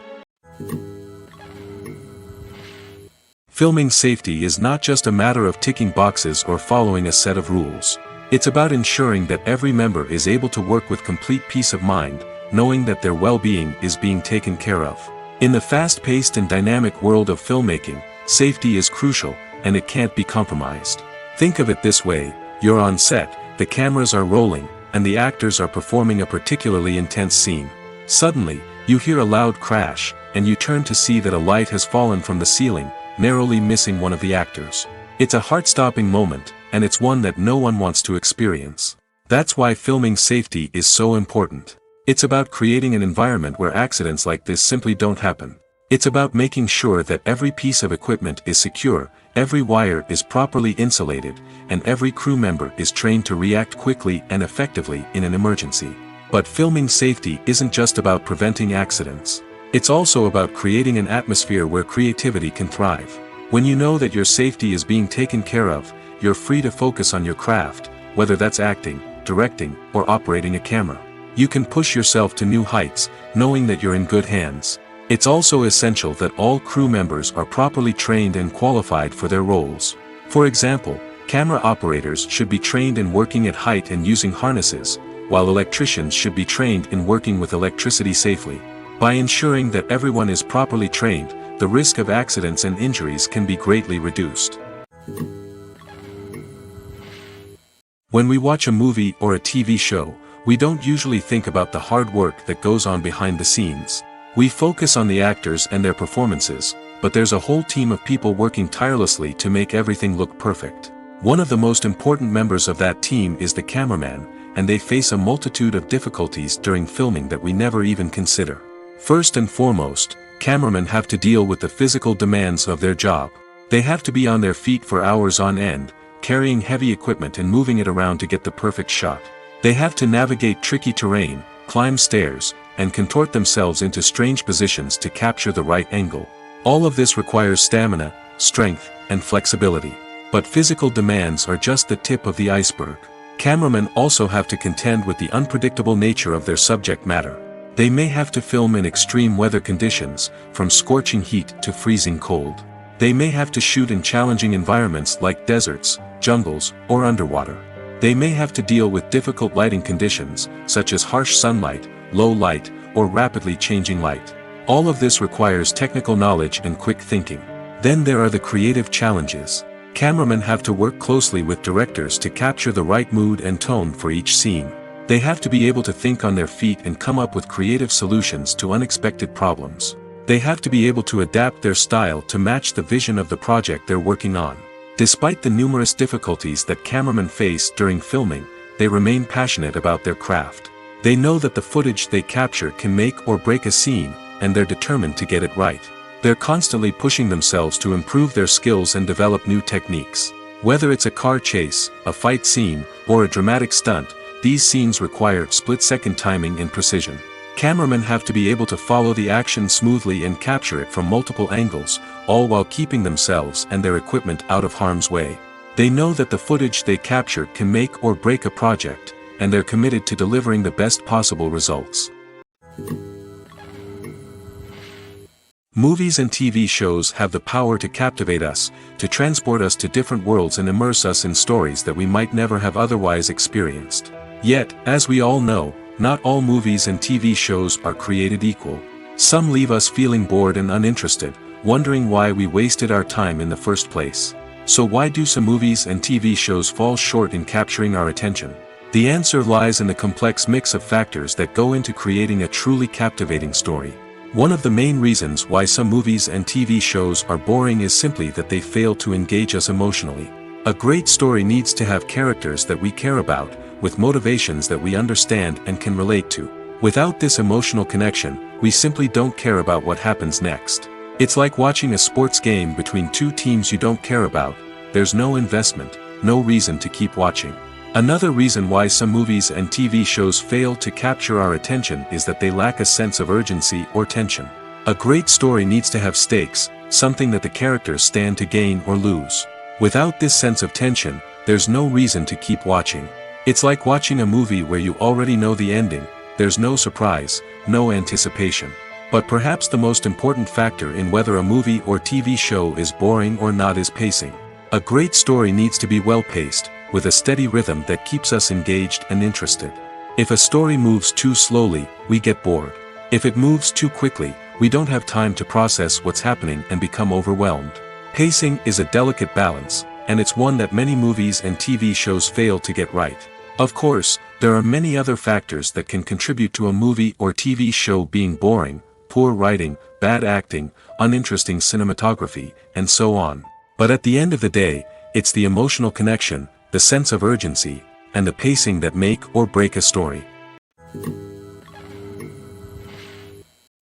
Filming safety is not just a matter of ticking boxes or following a set of rules. It's about ensuring that every member is able to work with complete peace of mind, knowing that their well-being is being taken care of. In the fast-paced and dynamic world of filmmaking, safety is crucial, and it can't be compromised. Think of it this way: you're on set, the cameras are rolling, and the actors are performing a particularly intense scene. Suddenly, you hear a loud crash, and you turn to see that a light has fallen from the ceiling, narrowly missing one of the actors. It's a heart-stopping moment, and it's one that no one wants to experience. That's why filming safety is so important. It's about creating an environment where accidents like this simply don't happen. It's about making sure that every piece of equipment is secure, every wire is properly insulated, and every crew member is trained to react quickly and effectively in an emergency. But filming safety isn't just about preventing accidents. It's also about creating an atmosphere where creativity can thrive. When you know that your safety is being taken care of, you're free to focus on your craft, whether that's acting, directing, or operating a camera. You can push yourself to new heights, knowing that you're in good hands. It's also essential that all crew members are properly trained and qualified for their roles. For example, camera operators should be trained in working at height and using harnesses, while electricians should be trained in working with electricity safely. By ensuring that everyone is properly trained, the risk of accidents and injuries can be greatly reduced. When we watch a movie or a TV show, we don't usually think about the hard work that goes on behind the scenes. We focus on the actors and their performances, but there's a whole team of people working tirelessly to make everything look perfect. One of the most important members of that team is the cameraman, and they face a multitude of difficulties during filming that we never even consider. First and foremost, cameramen have to deal with the physical demands of their job. They have to be on their feet for hours on end, carrying heavy equipment and moving it around to get the perfect shot. They have to navigate tricky terrain, climb stairs, and contort themselves into strange positions to capture the right angle. All of this requires stamina, strength, and flexibility. But physical demands are just the tip of the iceberg. Cameramen also have to contend with the unpredictable nature of their subject matter. They may have to film in extreme weather conditions, from scorching heat to freezing cold. They may have to shoot in challenging environments like deserts, jungles, or underwater. They may have to deal with difficult lighting conditions, such as harsh sunlight, low light, or rapidly changing light. All of this requires technical knowledge and quick thinking. Then there are the creative challenges. Cameramen have to work closely with directors to capture the right mood and tone for each scene. They have to be able to think on their feet and come up with creative solutions to unexpected problems. They have to be able to adapt their style to match the vision of the project they're working on. Despite the numerous difficulties that cameramen face during filming, they remain passionate about their craft. They know that the footage they capture can make or break a scene, and they're determined to get it right. They're constantly pushing themselves to improve their skills and develop new techniques. Whether it's a car chase, a fight scene, or a dramatic stunt, these scenes require split-second timing and precision. Cameramen have to be able to follow the action smoothly and capture it from multiple angles, all while keeping themselves and their equipment out of harm's way. They know that the footage they capture can make or break a project, and they're committed to delivering the best possible results. Movies and TV shows have the power to captivate us, to transport us to different worlds and immerse us in stories that we might never have otherwise experienced. Yet, as we all know, not all movies and TV shows are created equal. Some leave us feeling bored and uninterested, wondering why we wasted our time in the first place. So why do some movies and TV shows fall short in capturing our attention? The answer lies in the complex mix of factors that go into creating a truly captivating story. One of the main reasons why some movies and TV shows are boring is simply that they fail to engage us emotionally. A great story needs to have characters that we care about, with motivations that we understand and can relate to. Without this emotional connection, we simply don't care about what happens next. It's like watching a sports game between two teams you don't care about. There's no investment, no reason to keep watching. Another reason why some movies and TV shows fail to capture our attention is that they lack a sense of urgency or tension. A great story needs to have stakes, something that the characters stand to gain or lose. Without this sense of tension, there's no reason to keep watching. It's like watching a movie where you already know the ending. There's no surprise, no anticipation. But perhaps the most important factor in whether a movie or TV show is boring or not is pacing. A great story needs to be well-paced, with a steady rhythm that keeps us engaged and interested. If a story moves too slowly, we get bored. If it moves too quickly, we don't have time to process what's happening and become overwhelmed. Pacing is a delicate balance, and it's one that many movies and TV shows fail to get right. Of course, there are many other factors that can contribute to a movie or TV show being boring: poor writing, bad acting, uninteresting cinematography, and so on. But at the end of the day, it's the emotional connection, the sense of urgency, and the pacing that make or break a story.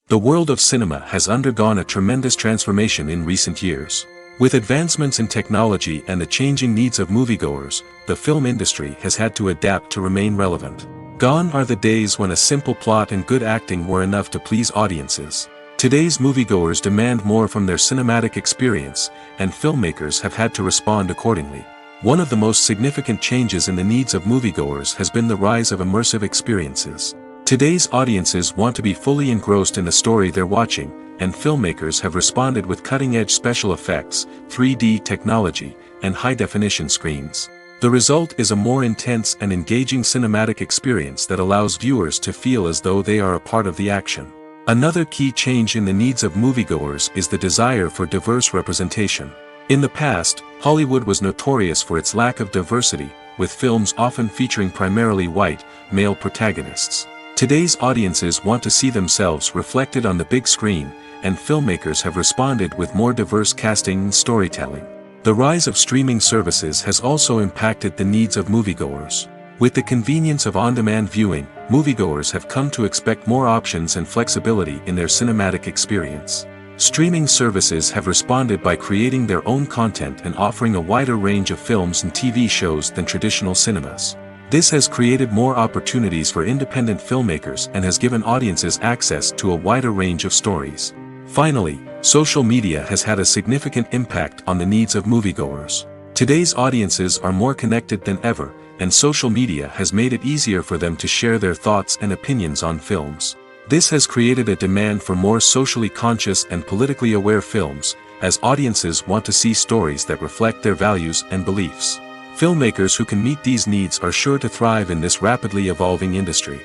The world of cinema has undergone a tremendous transformation in recent years. With advancements in technology and the changing needs of moviegoers, the film industry has had to adapt to remain relevant. Gone are the days when a simple plot and good acting were enough to please audiences. Today's moviegoers demand more from their cinematic experience, and filmmakers have had to respond accordingly. One of the most significant changes in the needs of moviegoers has been the rise of immersive experiences. Today's audiences want to be fully engrossed in the story they're watching, and filmmakers have responded with cutting-edge special effects, 3D technology, and high-definition screens. The result is a more intense and engaging cinematic experience that allows viewers to feel as though they are a part of the action. Another key change in the needs of moviegoers is the desire for diverse representation. In the past, Hollywood was notorious for its lack of diversity, with films often featuring primarily white, male protagonists. Today's audiences want to see themselves reflected on the big screen, and filmmakers have responded with more diverse casting and storytelling. The rise of streaming services has also impacted the needs of moviegoers. With the convenience of on-demand viewing, moviegoers have come to expect more options and flexibility in their cinematic experience. Streaming services have responded by creating their own content and offering a wider range of films and TV shows than traditional cinemas. This has created more opportunities for independent filmmakers and has given audiences access to a wider range of stories. Finally, social media has had a significant impact on the needs of moviegoers. Today's audiences are more connected than ever, and social media has made it easier for them to share their thoughts and opinions on films. This has created a demand for more socially conscious and politically aware films, as audiences want to see stories that reflect their values and beliefs. Filmmakers who can meet these needs are sure to thrive in this rapidly evolving industry.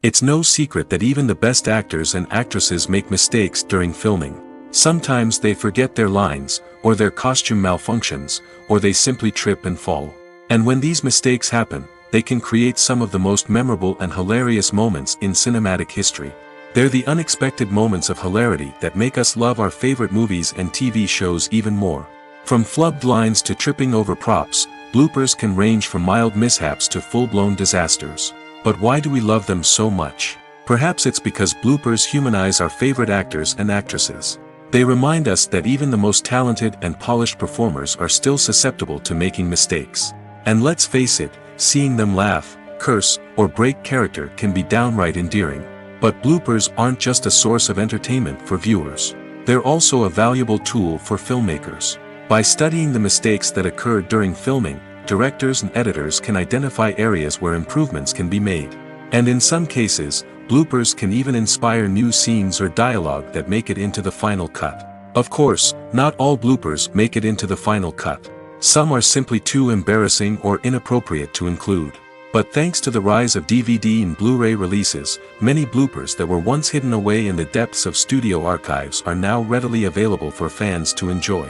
It's no secret that even the best actors and actresses make mistakes during filming. Sometimes they forget their lines, or their costume malfunctions, or they simply trip and fall. And when these mistakes happen, they can create some of the most memorable and hilarious moments in cinematic history. They're the unexpected moments of hilarity that make us love our favorite movies and TV shows even more. From flubbed lines to tripping over props, bloopers can range from mild mishaps to full-blown disasters. But why do we love them so much? Perhaps it's because bloopers humanize our favorite actors and actresses. They remind us that even the most talented and polished performers are still susceptible to making mistakes. And let's face it, seeing them laugh, curse, or break character can be downright endearing. But bloopers aren't just a source of entertainment for viewers. They're also a valuable tool for filmmakers. By studying the mistakes that occurred during filming, directors and editors can identify areas where improvements can be made. And in some cases, bloopers can even inspire new scenes or dialogue that make it into the final cut. Of course, not all bloopers make it into the final cut. Some are simply too embarrassing or inappropriate to include. But thanks to the rise of DVD and Blu-ray releases, many bloopers that were once hidden away in the depths of studio archives are now readily available for fans to enjoy.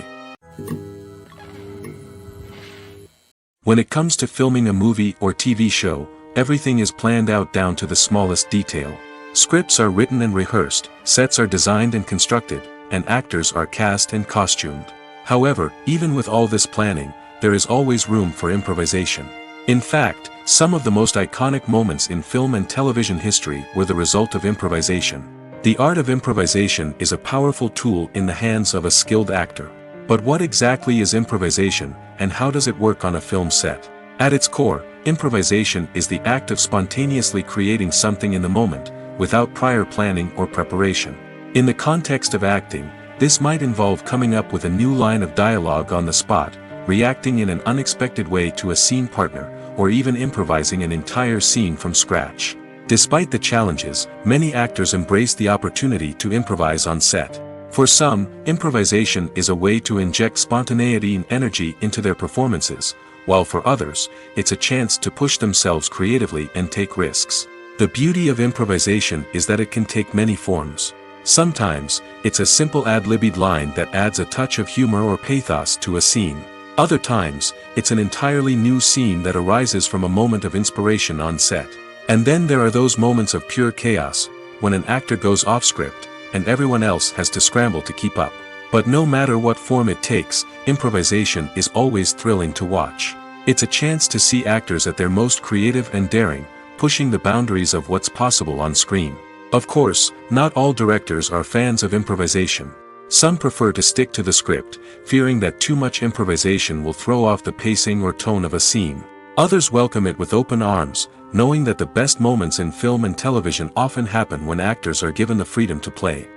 When it comes to filming a movie or TV show, everything is planned out down to the smallest detail. Scripts are written and rehearsed, sets are designed and constructed, and actors are cast and costumed. However, even with all this planning, there is always room for improvisation. In fact, some of the most iconic moments in film and television history were the result of improvisation. The art of improvisation is a powerful tool in the hands of a skilled actor. But what exactly is improvisation, and how does it work on a film set? At its core, improvisation is the act of spontaneously creating something in the moment, without prior planning or preparation. In the context of acting, this might involve coming up with a new line of dialogue on the spot, reacting in an unexpected way to a scene partner, or even improvising an entire scene from scratch. Despite the challenges, many actors embrace the opportunity to improvise on set. For some, improvisation is a way to inject spontaneity and energy into their performances, while for others, it's a chance to push themselves creatively and take risks. The beauty of improvisation is that it can take many forms. Sometimes, it's a simple ad-libbed line that adds a touch of humor or pathos to a scene. Other times, it's an entirely new scene that arises from a moment of inspiration on set. And then there are those moments of pure chaos, when an actor goes off script, and everyone else has to scramble to keep up. But no matter what form it takes, improvisation is always thrilling to watch. It's a chance to see actors at their most creative and daring, pushing the boundaries of what's possible on screen. Of course, not all directors are fans of improvisation. Some prefer to stick to the script, fearing that too much improvisation will throw off the pacing or tone of a scene. Others welcome it with open arms, knowing that the best moments in film and television often happen when actors are given the freedom to play.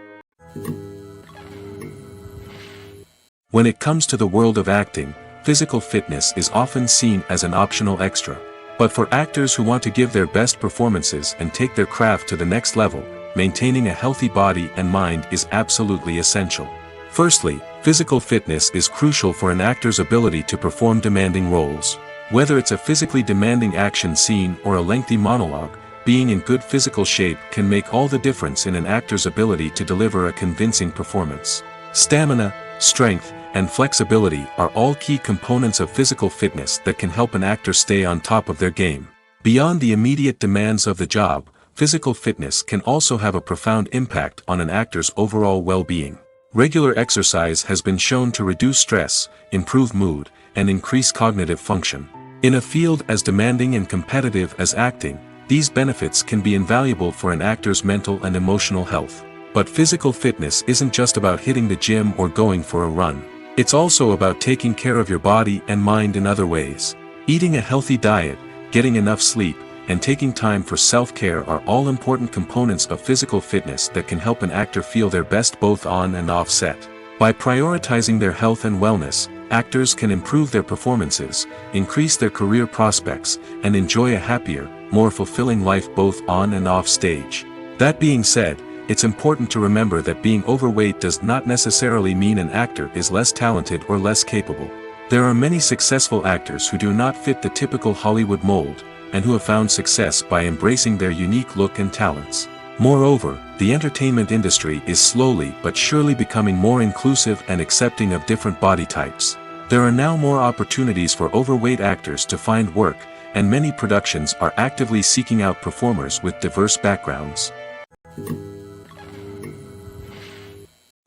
When it comes to the world of acting, physical fitness is often seen as an optional extra. But for actors who want to give their best performances and take their craft to the next level, maintaining a healthy body and mind is absolutely essential. Firstly, physical fitness is crucial for an actor's ability to perform demanding roles. Whether it's a physically demanding action scene or a lengthy monologue, being in good physical shape can make all the difference in an actor's ability to deliver a convincing performance. Stamina, strength, and flexibility are all key components of physical fitness that can help an actor stay on top of their game. Beyond the immediate demands of the job, physical fitness can also have a profound impact on an actor's overall well-being. Regular exercise has been shown to reduce stress, improve mood, and increase cognitive function. In a field as demanding and competitive as acting, these benefits can be invaluable for an actor's mental and emotional health. But physical fitness isn't just about hitting the gym or going for a run. It's also about taking care of your body and mind in other ways. Eating a healthy diet, getting enough sleep, and taking time for self-care are all important components of physical fitness that can help an actor feel their best both on and off set. By prioritizing their health and wellness, actors can improve their performances, increase their career prospects, and enjoy a happier, more fulfilling life both on and off stage. That being said, it's important to remember that being overweight does not necessarily mean an actor is less talented or less capable. There are many successful actors who do not fit the typical Hollywood mold, and who have found success by embracing their unique look and talents. Moreover, the entertainment industry is slowly but surely becoming more inclusive and accepting of different body types. There are now more opportunities for overweight actors to find work, and many productions are actively seeking out performers with diverse backgrounds.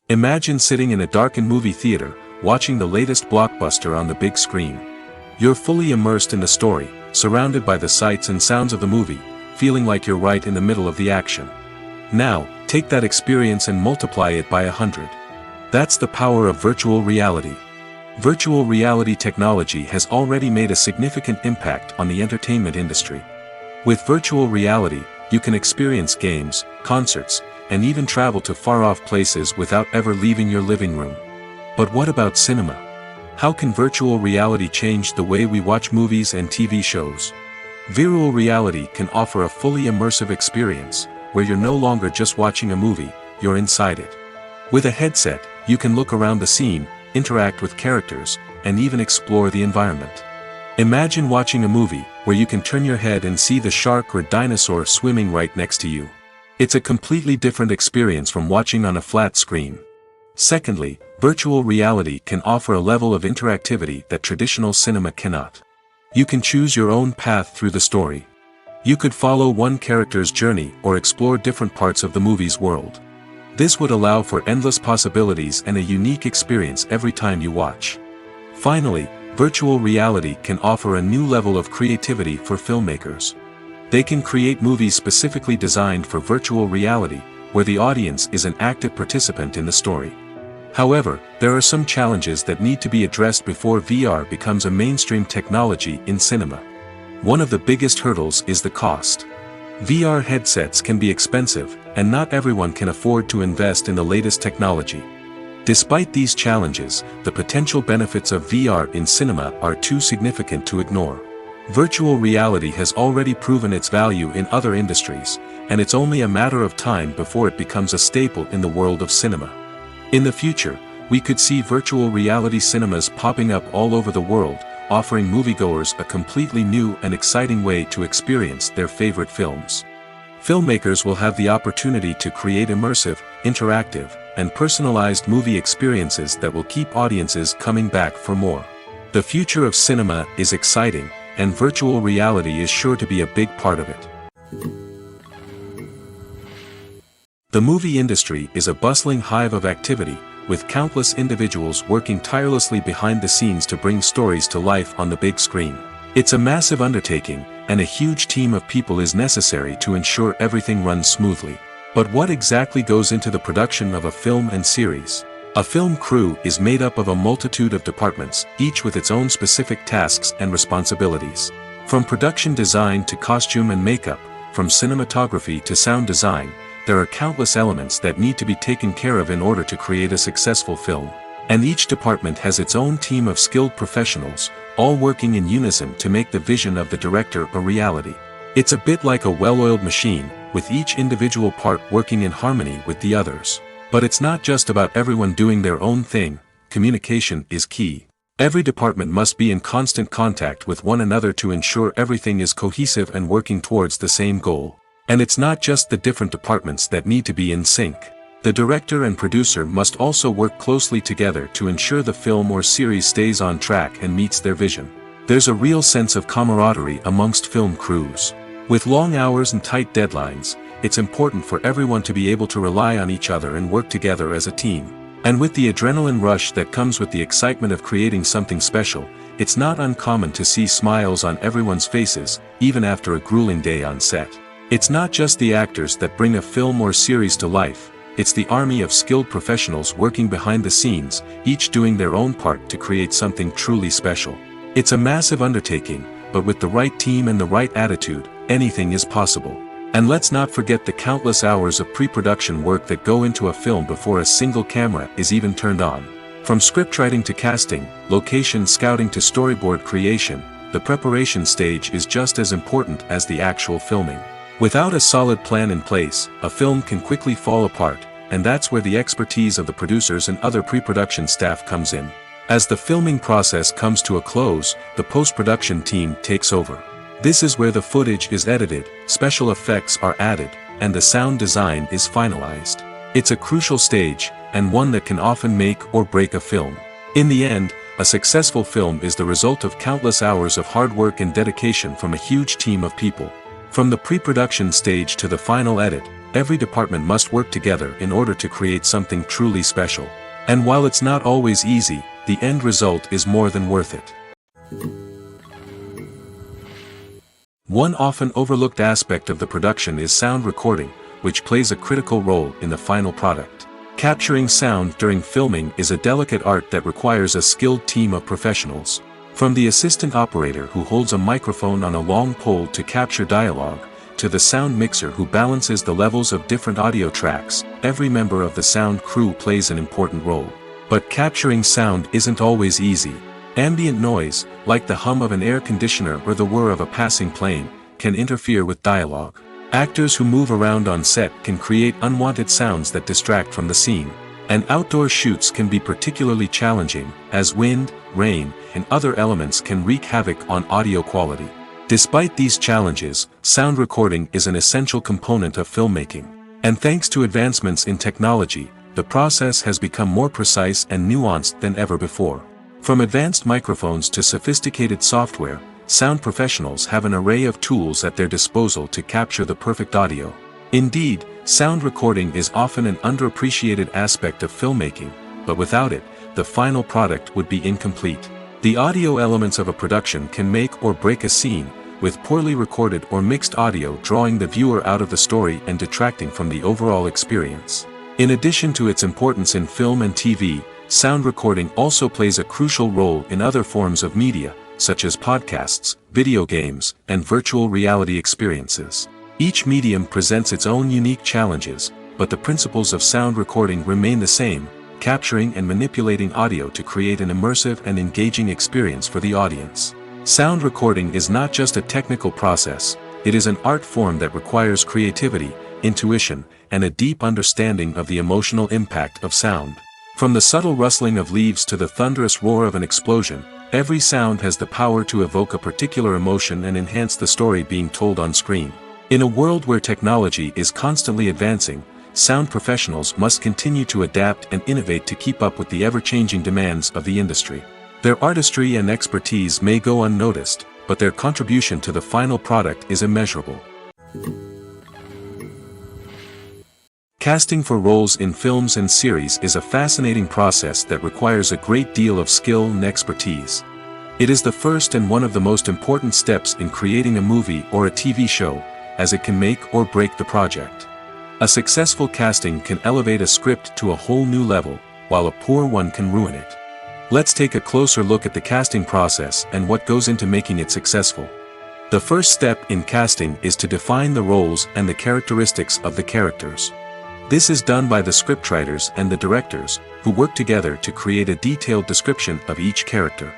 Imagine sitting in a darkened movie theater, watching the latest blockbuster on the big screen. You're fully immersed in the story, surrounded by the sights and sounds of the movie, feeling like you're right in the middle of the action. Now, take that experience and multiply it by 100. That's the power of virtual reality. Virtual reality technology has already made a significant impact on the entertainment industry. With virtual reality, you can experience games, concerts, and even travel to far-off places without ever leaving your living room. But what about cinema? How can virtual reality change the way we watch movies and TV shows? Virtual reality can offer a fully immersive experience, where you're no longer just watching a movie, you're inside it. With a headset, you can look around the scene, interact with characters, and even explore the environment. Imagine watching a movie, where you can turn your head and see the shark or dinosaur swimming right next to you. It's a completely different experience from watching on a flat screen. Secondly, virtual reality can offer a level of interactivity that traditional cinema cannot. You can choose your own path through the story. You could follow one character's journey or explore different parts of the movie's world. This would allow for endless possibilities and a unique experience every time you watch. Finally, virtual reality can offer a new level of creativity for filmmakers. They can create movies specifically designed for virtual reality, where the audience is an active participant in the story. However, there are some challenges that need to be addressed before VR becomes a mainstream technology in cinema. One of the biggest hurdles is the cost. VR headsets can be expensive, and not everyone can afford to invest in the latest technology. Despite these challenges, the potential benefits of VR in cinema are too significant to ignore. Virtual reality has already proven its value in other industries, and it's only a matter of time before it becomes a staple in the world of cinema. In the future, we could see virtual reality cinemas popping up all over the world, offering moviegoers a completely new and exciting way to experience their favorite films. Filmmakers will have the opportunity to create immersive, interactive, and personalized movie experiences that will keep audiences coming back for more. The future of cinema is exciting, and virtual reality is sure to be a big part of it. The movie industry is a bustling hive of activity, with countless individuals working tirelessly behind the scenes to bring stories to life on the big screen. It's a massive undertaking, and a huge team of people is necessary to ensure everything runs smoothly. But what exactly goes into the production of a film and series? A film crew is made up of a multitude of departments, each with its own specific tasks and responsibilities. From production design to costume and makeup, from cinematography to sound design, there are countless elements that need to be taken care of in order to create a successful film. And each department has its own team of skilled professionals, all working in unison to make the vision of the director a reality. It's a bit like a well-oiled machine, with each individual part working in harmony with the others. But it's not just about everyone doing their own thing. Communication is key. Every department must be in constant contact with one another to ensure everything is cohesive and working towards the same goal. And it's not just the different departments that need to be in sync. The director and producer must also work closely together to ensure the film or series stays on track and meets their vision. There's a real sense of camaraderie amongst film crews. With long hours and tight deadlines, it's important for everyone to be able to rely on each other and work together as a team. And with the adrenaline rush that comes with the excitement of creating something special, it's not uncommon to see smiles on everyone's faces, even after a grueling day on set. It's not just the actors that bring a film or series to life, it's the army of skilled professionals working behind the scenes, each doing their own part to create something truly special. It's a massive undertaking, but with the right team and the right attitude, anything is possible. And let's not forget the countless hours of pre-production work that go into a film before a single camera is even turned on. From scriptwriting to casting, location scouting to storyboard creation, the preparation stage is just as important as the actual filming. Without a solid plan in place, a film can quickly fall apart, and that's where the expertise of the producers and other pre-production staff comes in. As the filming process comes to a close, the post-production team takes over. This is where the footage is edited, special effects are added, and the sound design is finalized. It's a crucial stage, and one that can often make or break a film. In the end, a successful film is the result of countless hours of hard work and dedication from a huge team of people. From the pre-production stage to the final edit, every department must work together in order to create something truly special. And while it's not always easy, the end result is more than worth it. One often overlooked aspect of the production is sound recording, which plays a critical role in the final product. Capturing sound during filming is a delicate art that requires a skilled team of professionals. From the assistant operator who holds a microphone on a long pole to capture dialogue, to the sound mixer who balances the levels of different audio tracks, every member of the sound crew plays an important role. But capturing sound isn't always easy. Ambient noise, like the hum of an air conditioner or the whir of a passing plane, can interfere with dialogue. Actors who move around on set can create unwanted sounds that distract from the scene. And outdoor shoots can be particularly challenging, as wind, rain, and other elements can wreak havoc on audio quality. Despite these challenges, sound recording is an essential component of filmmaking. And thanks to advancements in technology, the process has become more precise and nuanced than ever before. From advanced microphones to sophisticated software, sound professionals have an array of tools at their disposal to capture the perfect audio. Indeed, sound recording is often an underappreciated aspect of filmmaking, but without it, the final product would be incomplete. The audio elements of a production can make or break a scene, with poorly recorded or mixed audio drawing the viewer out of the story and detracting from the overall experience. In addition to its importance in film and TV, sound recording also plays a crucial role in other forms of media, such as podcasts, video games, and virtual reality experiences. Each medium presents its own unique challenges, but the principles of sound recording remain the same, capturing and manipulating audio to create an immersive and engaging experience for the audience. Sound recording is not just a technical process, it is an art form that requires creativity, intuition, and a deep understanding of the emotional impact of sound. From the subtle rustling of leaves to the thunderous roar of an explosion, every sound has the power to evoke a particular emotion and enhance the story being told on screen. In a world where technology is constantly advancing, sound professionals must continue to adapt and innovate to keep up with the ever-changing demands of the industry. Their artistry and expertise may go unnoticed, but their contribution to the final product is immeasurable. Casting for roles in films and series is a fascinating process that requires a great deal of skill and expertise. It is the first and one of the most important steps in creating a movie or a TV show, as it can make or break the project. A successful casting can elevate a script to a whole new level, while a poor one can ruin it. Let's take a closer look at the casting process and what goes into making it successful. The first step in casting is to define the roles and the characteristics of the characters. This is done by the scriptwriters and the directors, who work together to create a detailed description of each character.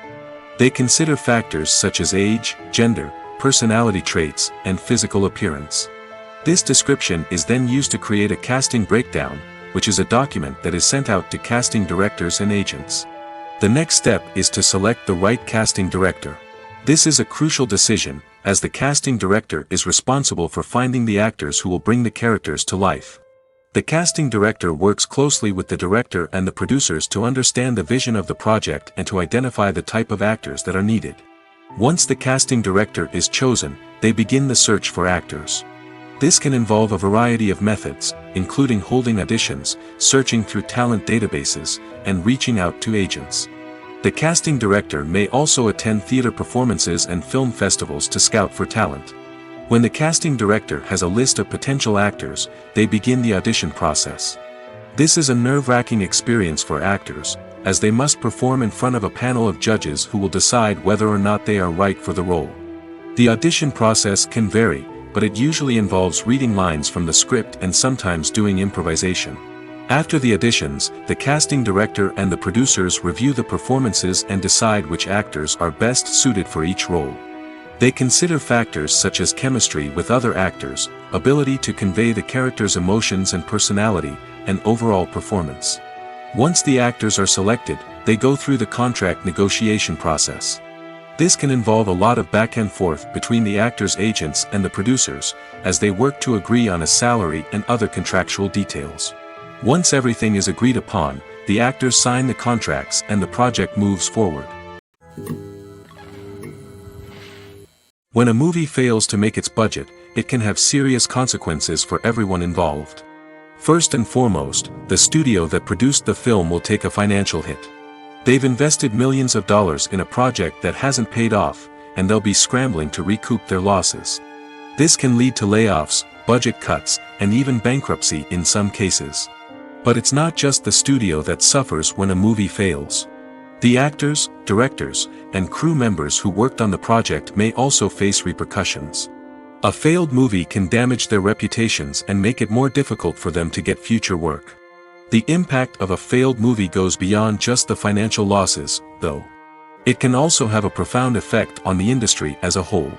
They consider factors such as age, gender, personality traits, and physical appearance. This description is then used to create a casting breakdown, which is a document that is sent out to casting directors and agents. The next step is to select the right casting director. This is a crucial decision, as the casting director is responsible for finding the actors who will bring the characters to life. The casting director works closely with the director and the producers to understand the vision of the project and to identify the type of actors that are needed. Once the casting director is chosen, they begin the search for actors. This can involve a variety of methods, including holding auditions, searching through talent databases, and reaching out to agents. The casting director may also attend theater performances and film festivals to scout for talent. When the casting director has a list of potential actors, they begin the audition process. This is a nerve-wracking experience for actors, as they must perform in front of a panel of judges who will decide whether or not they are right for the role. The audition process can vary, but it usually involves reading lines from the script and sometimes doing improvisation. After the auditions, the casting director and the producers review the performances and decide which actors are best suited for each role. They consider factors such as chemistry with other actors, ability to convey the character's emotions and personality, and overall performance. Once the actors are selected, they go through the contract negotiation process. This can involve a lot of back and forth between the actors' agents and the producers, as they work to agree on a salary and other contractual details. Once everything is agreed upon, the actors sign the contracts and the project moves forward. When a movie fails to make its budget, it can have serious consequences for everyone involved. First and foremost, the studio that produced the film will take a financial hit. They've invested millions of dollars in a project that hasn't paid off, and they'll be scrambling to recoup their losses. This can lead to layoffs, budget cuts, and even bankruptcy in some cases. But it's not just the studio that suffers when a movie fails. The actors, directors, and crew members who worked on the project may also face repercussions. A failed movie can damage their reputations and make it more difficult for them to get future work. The impact of a failed movie goes beyond just the financial losses, though. It can also have a profound effect on the industry as a whole.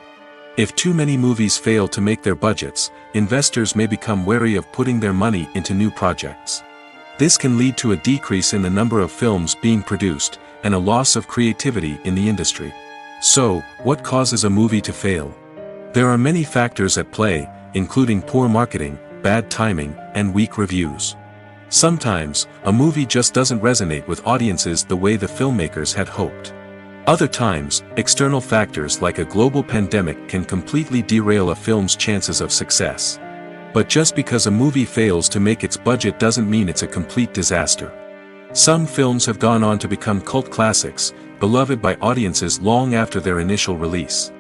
If too many movies fail to make their budgets, investors may become wary of putting their money into new projects. This can lead to a decrease in the number of films being produced, and a loss of creativity in the industry. So, what causes a movie to fail? There are many factors at play, including poor marketing, bad timing, and weak reviews. Sometimes, a movie just doesn't resonate with audiences the way the filmmakers had hoped. Other times, external factors like a global pandemic can completely derail a film's chances of success. But just because a movie fails to make its budget doesn't mean it's a complete disaster. Some films have gone on to become cult classics, beloved by audiences long after their initial release.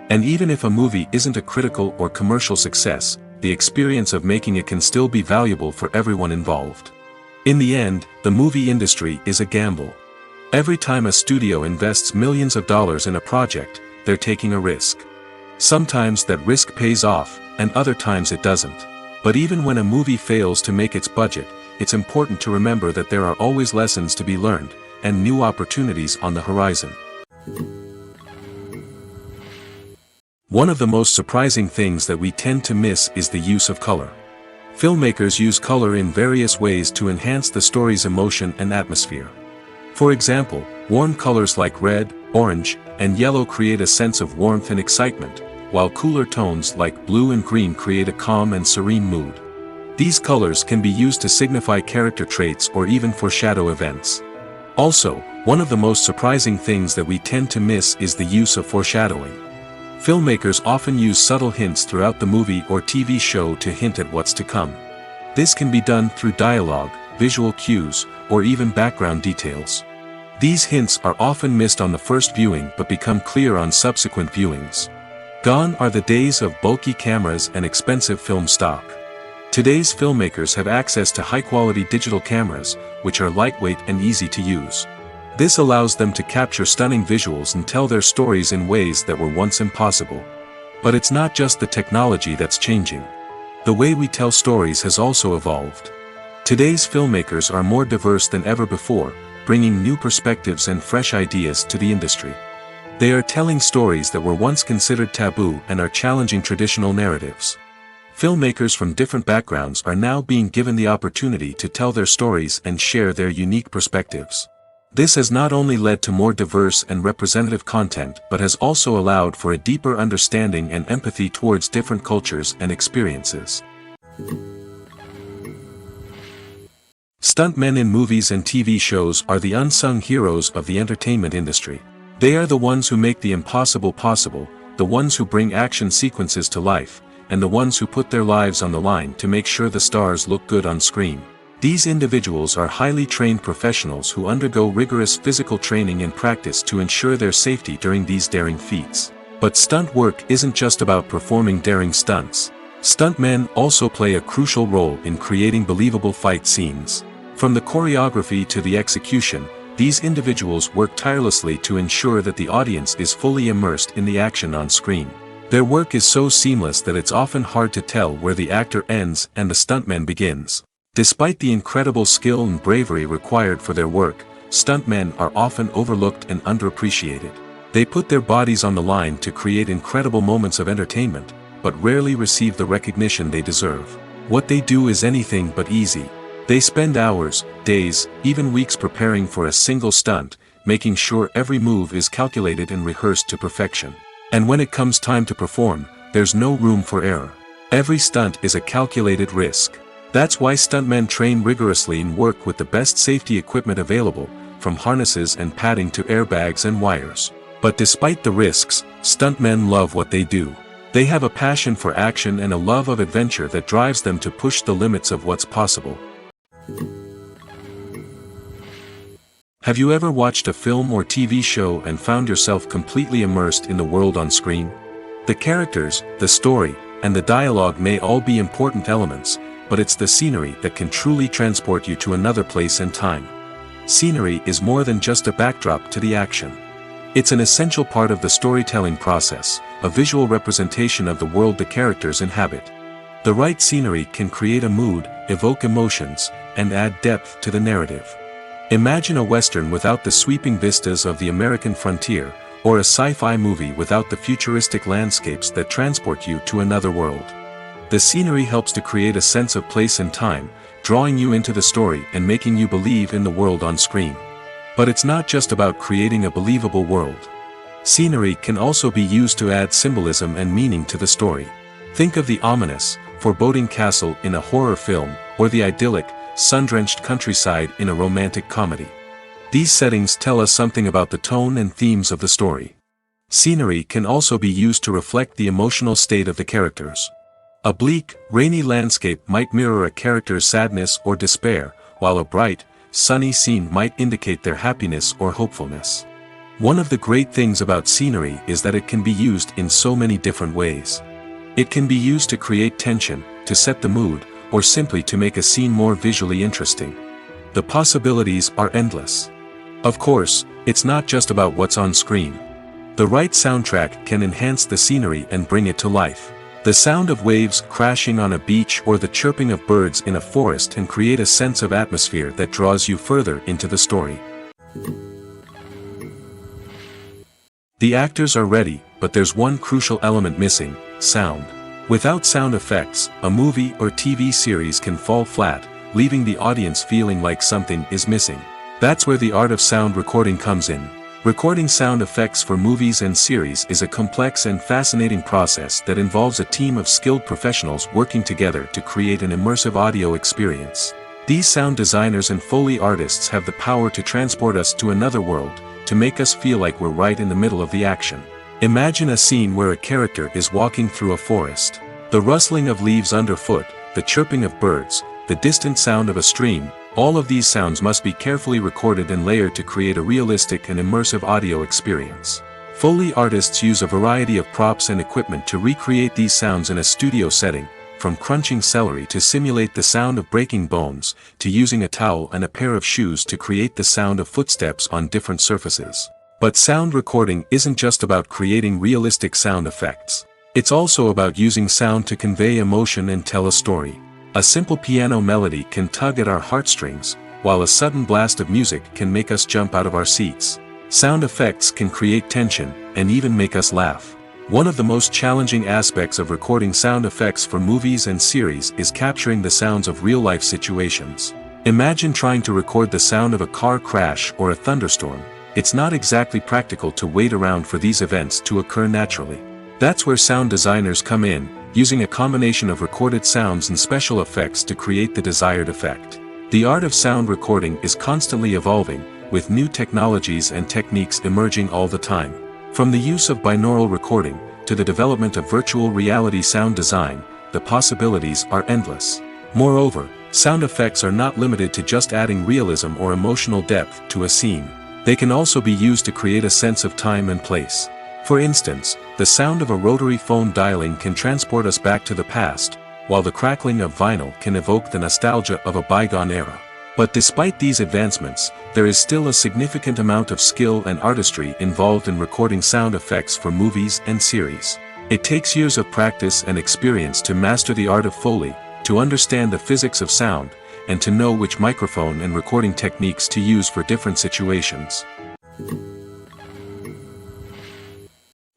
And even if a movie isn't a critical or commercial success, the experience of making it can still be valuable for everyone involved. In the end, the movie industry is a gamble. Every time a studio invests millions of dollars in a project, they're taking a risk. Sometimes that risk pays off, and other times it doesn't. But even when a movie fails to make its budget, it's important to remember that there are always lessons to be learned, and new opportunities on the horizon. One of the most surprising things that we tend to miss is the use of color. Filmmakers use color in various ways to enhance the story's emotion and atmosphere. For example, warm colors like red, orange, and yellow create a sense of warmth and excitement, while cooler tones like blue and green create a calm and serene mood. These colors can be used to signify character traits or even foreshadow events. Also, one of the most surprising things that we tend to miss is the use of foreshadowing. Filmmakers often use subtle hints throughout the movie or TV show to hint at what's to come. This can be done through dialogue, visual cues, or even background details. These hints are often missed on the first viewing but become clear on subsequent viewings. Gone are the days of bulky cameras and expensive film stock. Today's filmmakers have access to high-quality digital cameras, which are lightweight and easy to use. This allows them to capture stunning visuals and tell their stories in ways that were once impossible. But it's not just the technology that's changing. The way we tell stories has also evolved. Today's filmmakers are more diverse than ever before, bringing new perspectives and fresh ideas to the industry. They are telling stories that were once considered taboo and are challenging traditional narratives. Filmmakers from different backgrounds are now being given the opportunity to tell their stories and share their unique perspectives. This has not only led to more diverse and representative content but has also allowed for a deeper understanding and empathy towards different cultures and experiences. Stuntmen in movies and TV shows are the unsung heroes of the entertainment industry. They are the ones who make the impossible possible, the ones who bring action sequences to life, and the ones who put their lives on the line to make sure the stars look good on screen. These individuals are highly trained professionals who undergo rigorous physical training and practice to ensure their safety during these daring feats. But stunt work isn't just about performing daring stunts. Stuntmen also play a crucial role in creating believable fight scenes. From the choreography to the execution, these individuals work tirelessly to ensure that the audience is fully immersed in the action on screen. Their work is so seamless that it's often hard to tell where the actor ends and the stuntman begins. Despite the incredible skill and bravery required for their work, stuntmen are often overlooked and underappreciated. They put their bodies on the line to create incredible moments of entertainment, but rarely receive the recognition they deserve. What they do is anything but easy. They spend hours, days, even weeks preparing for a single stunt, making sure every move is calculated and rehearsed to perfection. And when it comes time to perform, there's no room for error. Every stunt is a calculated risk. That's why stuntmen train rigorously and work with the best safety equipment available, from harnesses and padding to airbags and wires. But despite the risks, stuntmen love what they do. They have a passion for action and a love of adventure that drives them to push the limits of what's possible. Have you ever watched a film or TV show and found yourself completely immersed in the world on screen? The characters, the story, and the dialogue may all be important elements, but it's the scenery that can truly transport you to another place and time. Scenery is more than just a backdrop to the action. It's an essential part of the storytelling process, a visual representation of the world the characters inhabit. The right scenery can create a mood, evoke emotions, and add depth to the narrative. Imagine a western without the sweeping vistas of the American frontier, or a sci-fi movie without the futuristic landscapes that transport you to another world. The scenery helps to create a sense of place and time, drawing you into the story and making you believe in the world on screen. But it's not just about creating a believable world. Scenery can also be used to add symbolism and meaning to the story. Think of the ominous, foreboding castle in a horror film, or the idyllic, sun-drenched countryside in a romantic comedy. These settings tell us something about the tone and themes of the story. Scenery can also be used to reflect the emotional state of the characters. A bleak, rainy landscape might mirror a character's sadness or despair, while a bright, sunny scene might indicate their happiness or hopefulness. One of the great things about scenery is that it can be used in so many different ways. It can be used to create tension, to set the mood, or simply to make a scene more visually interesting. The possibilities are endless. Of course, it's not just about what's on screen. The right soundtrack can enhance the scenery and bring it to life. The sound of waves crashing on a beach or the chirping of birds in a forest can create a sense of atmosphere that draws you further into the story. The actors are ready, but there's one crucial element missing: sound. Without sound effects, a movie or TV series can fall flat, leaving the audience feeling like something is missing. That's where the art of sound recording comes in. Recording sound effects for movies and series is a complex and fascinating process that involves a team of skilled professionals working together to create an immersive audio experience. These sound designers and Foley artists have the power to transport us to another world, to make us feel like we're right in the middle of the action. Imagine a scene where a character is walking through a forest. The rustling of leaves underfoot, the chirping of birds, the distant sound of a stream, all of these sounds must be carefully recorded and layered to create a realistic and immersive audio experience. Foley artists use a variety of props and equipment to recreate these sounds in a studio setting, from crunching celery to simulate the sound of breaking bones, to using a towel and a pair of shoes to create the sound of footsteps on different surfaces. But sound recording isn't just about creating realistic sound effects. It's also about using sound to convey emotion and tell a story. A simple piano melody can tug at our heartstrings, while a sudden blast of music can make us jump out of our seats. Sound effects can create tension, and even make us laugh. One of the most challenging aspects of recording sound effects for movies and series is capturing the sounds of real-life situations. Imagine trying to record the sound of a car crash or a thunderstorm. It's not exactly practical to wait around for these events to occur naturally. That's where sound designers come in, using a combination of recorded sounds and special effects to create the desired effect. The art of sound recording is constantly evolving, with new technologies and techniques emerging all the time. From the use of binaural recording, to the development of virtual reality sound design, the possibilities are endless. Moreover, sound effects are not limited to just adding realism or emotional depth to a scene. They can also be used to create a sense of time and place. For instance, the sound of a rotary phone dialing can transport us back to the past, while the crackling of vinyl can evoke the nostalgia of a bygone era. But despite these advancements, there is still a significant amount of skill and artistry involved in recording sound effects for movies and series. It takes years of practice and experience to master the art of Foley, to understand the physics of sound, and to know which microphone and recording techniques to use for different situations.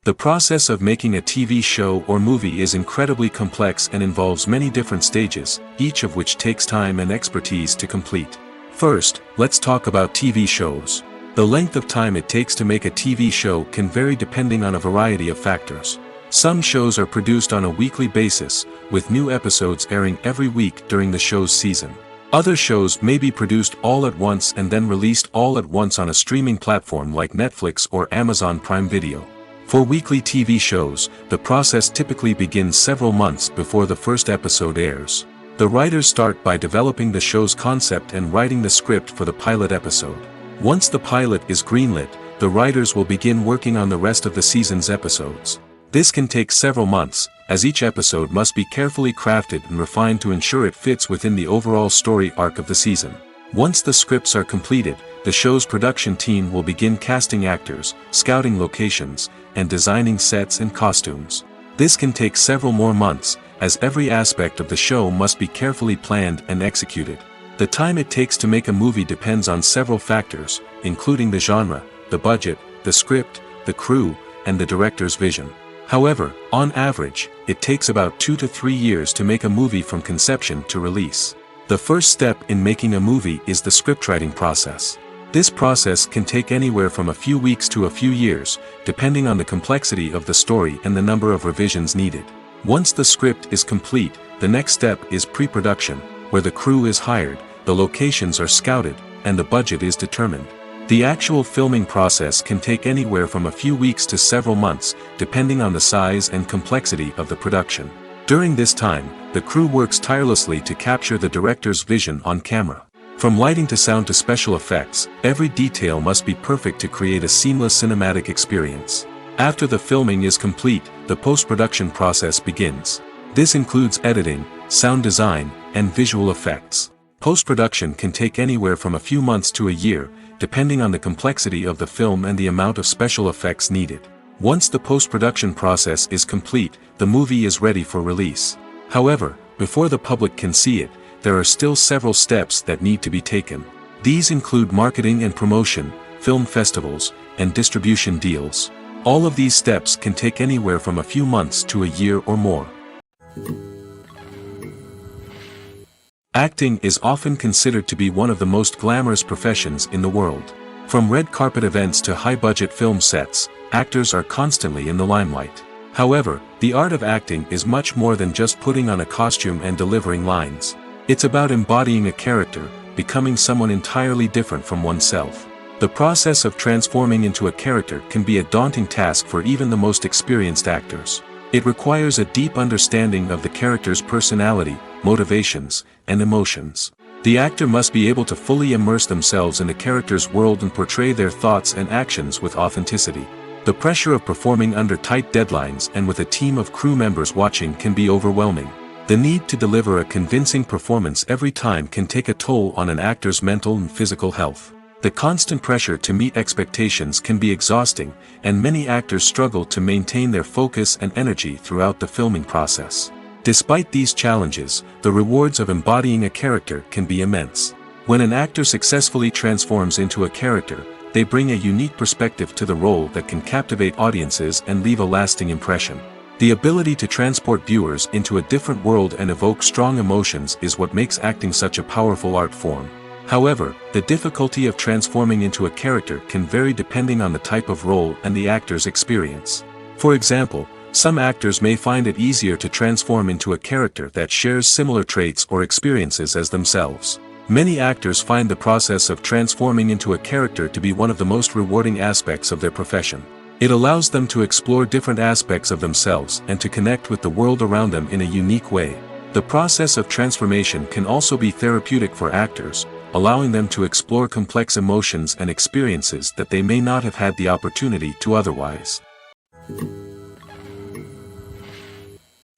The process of making a TV show or movie is incredibly complex and involves many different stages, each of which takes time and expertise to complete. First, let's talk about TV shows. The length of time it takes to make a TV show can vary depending on a variety of factors. Some shows are produced on a weekly basis, with new episodes airing every week during the show's season. Other shows may be produced all at once and then released all at once on a streaming platform like Netflix or Amazon Prime Video. For weekly TV shows, the process typically begins several months before the first episode airs. The writers start by developing the show's concept and writing the script for the pilot episode. Once the pilot is greenlit, the writers will begin working on the rest of the season's episodes. This can take several months, as each episode must be carefully crafted and refined to ensure it fits within the overall story arc of the season. Once the scripts are completed, the show's production team will begin casting actors, scouting locations, and designing sets and costumes. This can take several more months, as every aspect of the show must be carefully planned and executed. The time it takes to make a movie depends on several factors, including the genre, the budget, the script, the crew, and the director's vision. However, on average, it takes about 2 to 3 years to make a movie from conception to release. The first step in making a movie is the scriptwriting process. This process can take anywhere from a few weeks to a few years, depending on the complexity of the story and the number of revisions needed. Once the script is complete, the next step is pre-production, where the crew is hired, the locations are scouted, and the budget is determined. The actual filming process can take anywhere from a few weeks to several months, depending on the size and complexity of the production. During this time, the crew works tirelessly to capture the director's vision on camera. From lighting to sound to special effects, every detail must be perfect to create a seamless cinematic experience. After the filming is complete, the post-production process begins. This includes editing, sound design, and visual effects. Post-production can take anywhere from a few months to a year, depending on the complexity of the film and the amount of special effects needed. Once the post-production process is complete, the movie is ready for release. However, before the public can see it, there are still several steps that need to be taken. These include marketing and promotion, film festivals, and distribution deals. All of these steps can take anywhere from a few months to a year or more. Acting is often considered to be one of the most glamorous professions in the world. From red carpet events to high-budget film sets, actors are constantly in the limelight. However, the art of acting is much more than just putting on a costume and delivering lines. It's about embodying a character, becoming someone entirely different from oneself. The process of transforming into a character can be a daunting task for even the most experienced actors. It requires a deep understanding of the character's personality, motivations, and emotions. The actor must be able to fully immerse themselves in the character's world and portray their thoughts and actions with authenticity. The pressure of performing under tight deadlines and with a team of crew members watching can be overwhelming. The need to deliver a convincing performance every time can take a toll on an actor's mental and physical health. The constant pressure to meet expectations can be exhausting, and many actors struggle to maintain their focus and energy throughout the filming process. Despite these challenges, the rewards of embodying a character can be immense. When an actor successfully transforms into a character, they bring a unique perspective to the role that can captivate audiences and leave a lasting impression. The ability to transport viewers into a different world and evoke strong emotions is what makes acting such a powerful art form. However, the difficulty of transforming into a character can vary depending on the type of role and the actor's experience. For example, some actors may find it easier to transform into a character that shares similar traits or experiences as themselves. Many actors find the process of transforming into a character to be one of the most rewarding aspects of their profession. It allows them to explore different aspects of themselves and to connect with the world around them in a unique way. The process of transformation can also be therapeutic for actors, allowing them to explore complex emotions and experiences that they may not have had the opportunity to otherwise.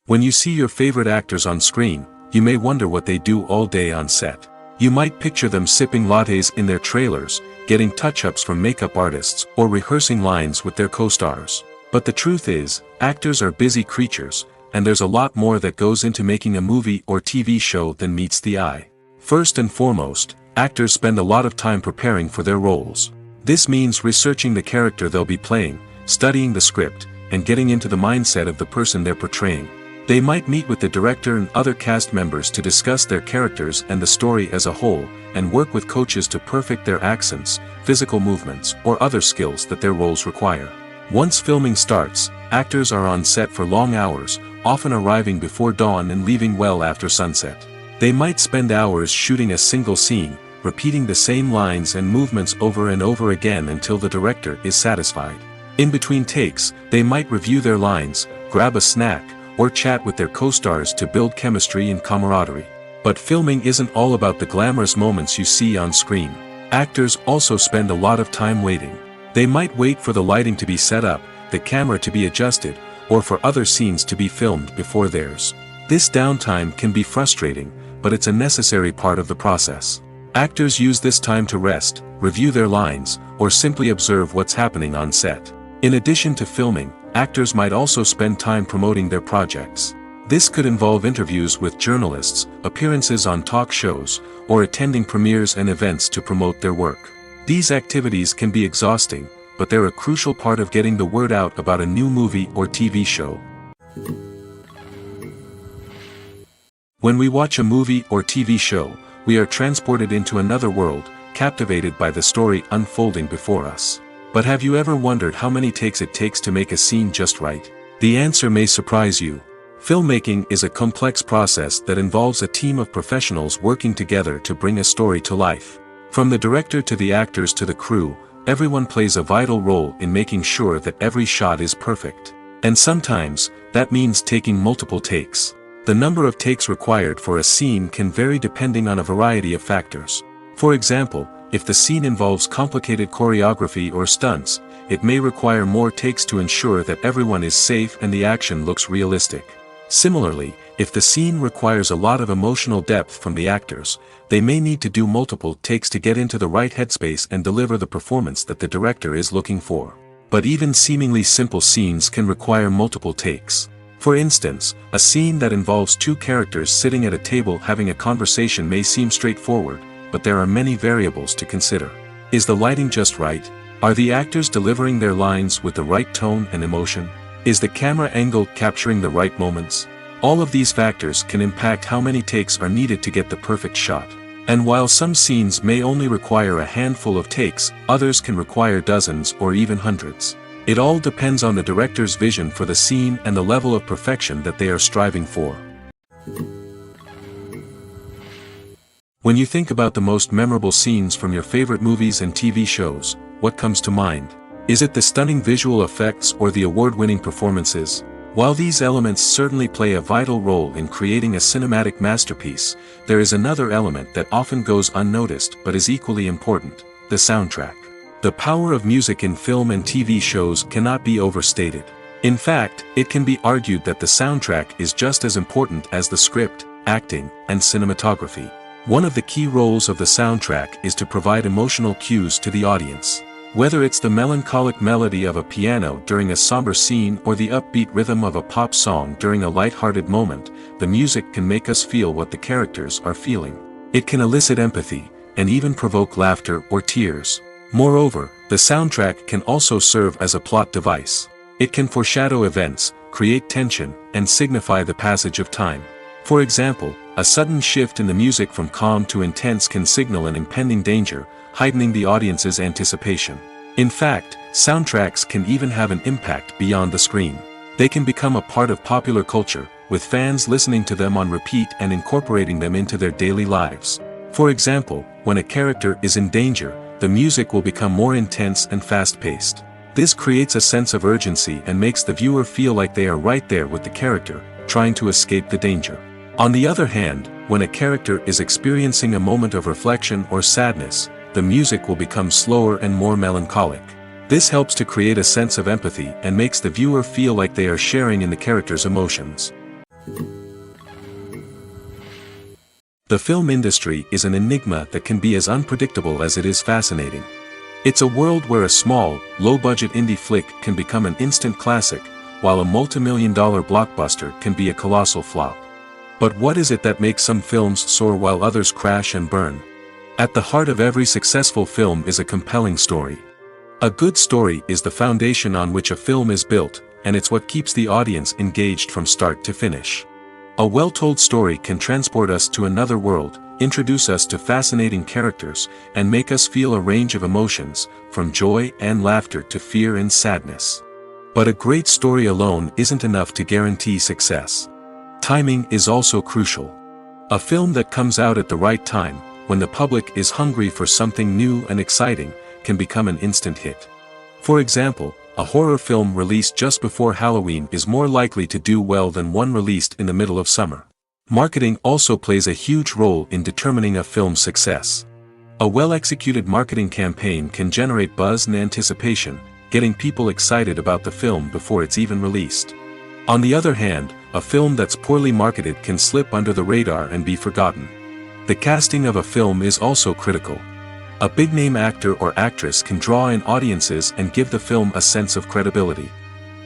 When you see your favorite actors on screen, you may wonder what they do all day on set. You might picture them sipping lattes in their trailers, getting touch-ups from makeup artists, or rehearsing lines with their co-stars. But the truth is, actors are busy creatures, and there's a lot more that goes into making a movie or TV show than meets the eye. First and foremost, actors spend a lot of time preparing for their roles. This means researching the character they'll be playing, studying the script, and getting into the mindset of the person they're portraying. They might meet with the director and other cast members to discuss their characters and the story as a whole, and work with coaches to perfect their accents, physical movements, or other skills that their roles require. Once filming starts, actors are on set for long hours, often arriving before dawn and leaving well after sunset. They might spend hours shooting a single scene, repeating the same lines and movements over and over again until the director is satisfied. In between takes, they might review their lines, grab a snack, or chat with their co-stars to build chemistry and camaraderie. But filming isn't all about the glamorous moments you see on screen. Actors also spend a lot of time waiting. They might wait for the lighting to be set up, the camera to be adjusted, or for other scenes to be filmed before theirs. This downtime can be frustrating, but it's a necessary part of the process. Actors use this time to rest, review their lines, or simply observe what's happening on set. In addition to filming, actors might also spend time promoting their projects. This could involve interviews with journalists, appearances on talk shows, or attending premieres and events to promote their work. These activities can be exhausting, but they're a crucial part of getting the word out about a new movie or TV show. When we watch a movie or TV show, we are transported into another world, captivated by the story unfolding before us. But have you ever wondered how many takes it takes to make a scene just right? The answer may surprise you. Filmmaking is a complex process that involves a team of professionals working together to bring a story to life. From the director to the actors to the crew, everyone plays a vital role in making sure that every shot is perfect. And sometimes, that means taking multiple takes. The number of takes required for a scene can vary depending on a variety of factors. For example, if the scene involves complicated choreography or stunts, it may require more takes to ensure that everyone is safe and the action looks realistic. Similarly, if the scene requires a lot of emotional depth from the actors, they may need to do multiple takes to get into the right headspace and deliver the performance that the director is looking for. But even seemingly simple scenes can require multiple takes. For instance, a scene that involves two characters sitting at a table having a conversation may seem straightforward, but there are many variables to consider. Is the lighting just right? Are the actors delivering their lines with the right tone and emotion? Is the camera angle capturing the right moments? All of these factors can impact how many takes are needed to get the perfect shot. And while some scenes may only require a handful of takes, others can require dozens or even hundreds. It all depends on the director's vision for the scene and the level of perfection that they are striving for. When you think about the most memorable scenes from your favorite movies and TV shows, what comes to mind? Is it the stunning visual effects or the award-winning performances? While these elements certainly play a vital role in creating a cinematic masterpiece, there is another element that often goes unnoticed but is equally important: the soundtrack. The power of music in film and TV shows cannot be overstated. In fact, it can be argued that the soundtrack is just as important as the script, acting, and cinematography. One of the key roles of the soundtrack is to provide emotional cues to the audience. Whether it's the melancholic melody of a piano during a somber scene or the upbeat rhythm of a pop song during a light-hearted moment, the music can make us feel what the characters are feeling. It can elicit empathy, and even provoke laughter or tears. Moreover, the soundtrack can also serve as a plot device. It can foreshadow events, create tension, and signify the passage of time. For example, a sudden shift in the music from calm to intense can signal an impending danger, heightening the audience's anticipation. In fact, soundtracks can even have an impact beyond the screen. They can become a part of popular culture, with fans listening to them on repeat and incorporating them into their daily lives. For example, when a character is in danger, the music will become more intense and fast-paced. This creates a sense of urgency and makes the viewer feel like they are right there with the character, trying to escape the danger. On the other hand, when a character is experiencing a moment of reflection or sadness, the music will become slower and more melancholic. This helps to create a sense of empathy and makes the viewer feel like they are sharing in the character's emotions. The film industry is an enigma that can be as unpredictable as it is fascinating. It's a world where a small, low-budget indie flick can become an instant classic, while a multi-million-dollar blockbuster can be a colossal flop. But what is it that makes some films soar while others crash and burn? At the heart of every successful film is a compelling story. A good story is the foundation on which a film is built, and it's what keeps the audience engaged from start to finish. A well-told story can transport us to another world, introduce us to fascinating characters, and make us feel a range of emotions, from joy and laughter to fear and sadness. But a great story alone isn't enough to guarantee success. Timing is also crucial. A film that comes out at the right time, when the public is hungry for something new and exciting, can become an instant hit. For example, a horror film released just before Halloween is more likely to do well than one released in the middle of summer. Marketing also plays a huge role in determining a film's success. A well-executed marketing campaign can generate buzz and anticipation, getting people excited about the film before it's even released. On the other hand, a film that's poorly marketed can slip under the radar and be forgotten. The casting of a film is also critical. A big-name actor or actress can draw in audiences and give the film a sense of credibility.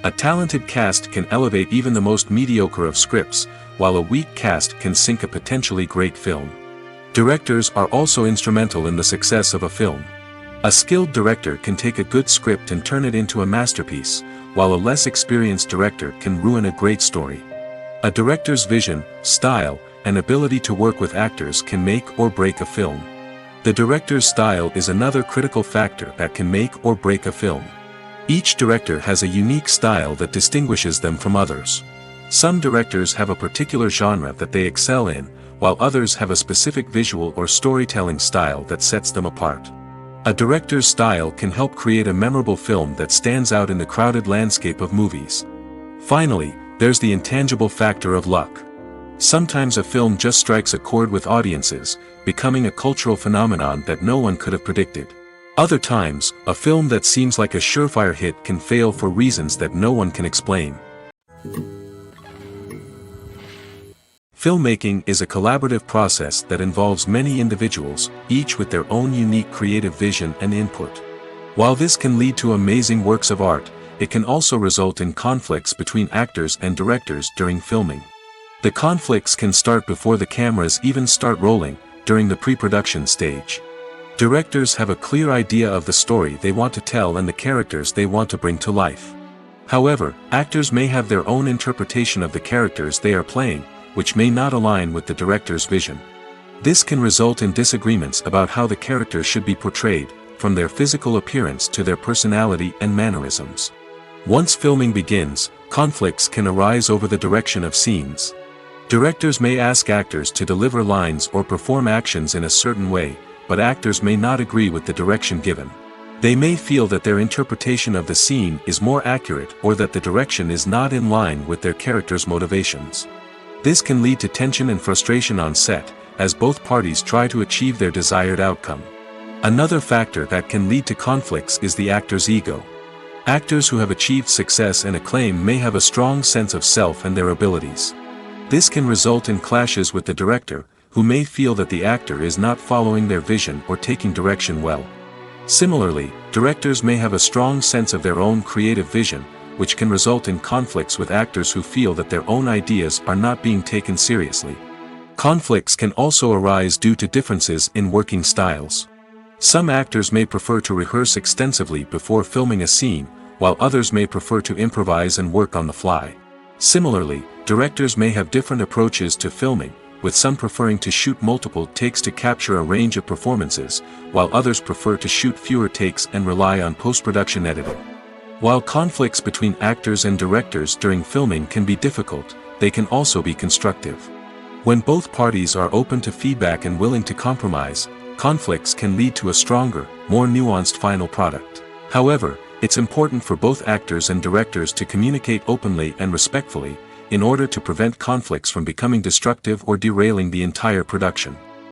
A talented cast can elevate even the most mediocre of scripts, while a weak cast can sink a potentially great film. Directors are also instrumental in the success of a film. A skilled director can take a good script and turn it into a masterpiece, while a less experienced director can ruin a great story. A director's vision, style, and ability to work with actors can make or break a film. The director's style is another critical factor that can make or break a film. Each director has a unique style that distinguishes them from others. Some directors have a particular genre that they excel in, while others have a specific visual or storytelling style that sets them apart. A director's style can help create a memorable film that stands out in the crowded landscape of movies. Finally, there's the intangible factor of luck. Sometimes a film just strikes a chord with audiences, becoming a cultural phenomenon that no one could have predicted. Other times, a film that seems like a surefire hit can fail for reasons that no one can explain. Filmmaking is a collaborative process that involves many individuals, each with their own unique creative vision and input. While this can lead to amazing works of art, it can also result in conflicts between actors and directors during filming. The conflicts can start before the cameras even start rolling, during the pre-production stage. Directors have a clear idea of the story they want to tell and the characters they want to bring to life. However, actors may have their own interpretation of the characters they are playing, which may not align with the director's vision. This can result in disagreements about how the characters should be portrayed, from their physical appearance to their personality and mannerisms. Once filming begins, conflicts can arise over the direction of scenes. Directors may ask actors to deliver lines or perform actions in a certain way, but actors may not agree with the direction given. They may feel that their interpretation of the scene is more accurate or that the direction is not in line with their character's motivations. This can lead to tension and frustration on set, as both parties try to achieve their desired outcome. Another factor that can lead to conflicts is the actor's ego. Actors who have achieved success and acclaim may have a strong sense of self and their abilities. This can result in clashes with the director, who may feel that the actor is not following their vision or taking direction well. Similarly, directors may have a strong sense of their own creative vision, which can result in conflicts with actors who feel that their own ideas are not being taken seriously. Conflicts can also arise due to differences in working styles. Some actors may prefer to rehearse extensively before filming a scene, while others may prefer to improvise and work on the fly. Similarly, directors may have different approaches to filming, with some preferring to shoot multiple takes to capture a range of performances, while others prefer to shoot fewer takes and rely on post-production editing. While conflicts between actors and directors during filming can be difficult, they can also be constructive. When both parties are open to feedback and willing to compromise, conflicts can lead to a stronger, more nuanced final product. However, it's important for both actors and directors to communicate openly and respectfully, in order to prevent conflicts from becoming destructive or derailing the entire production.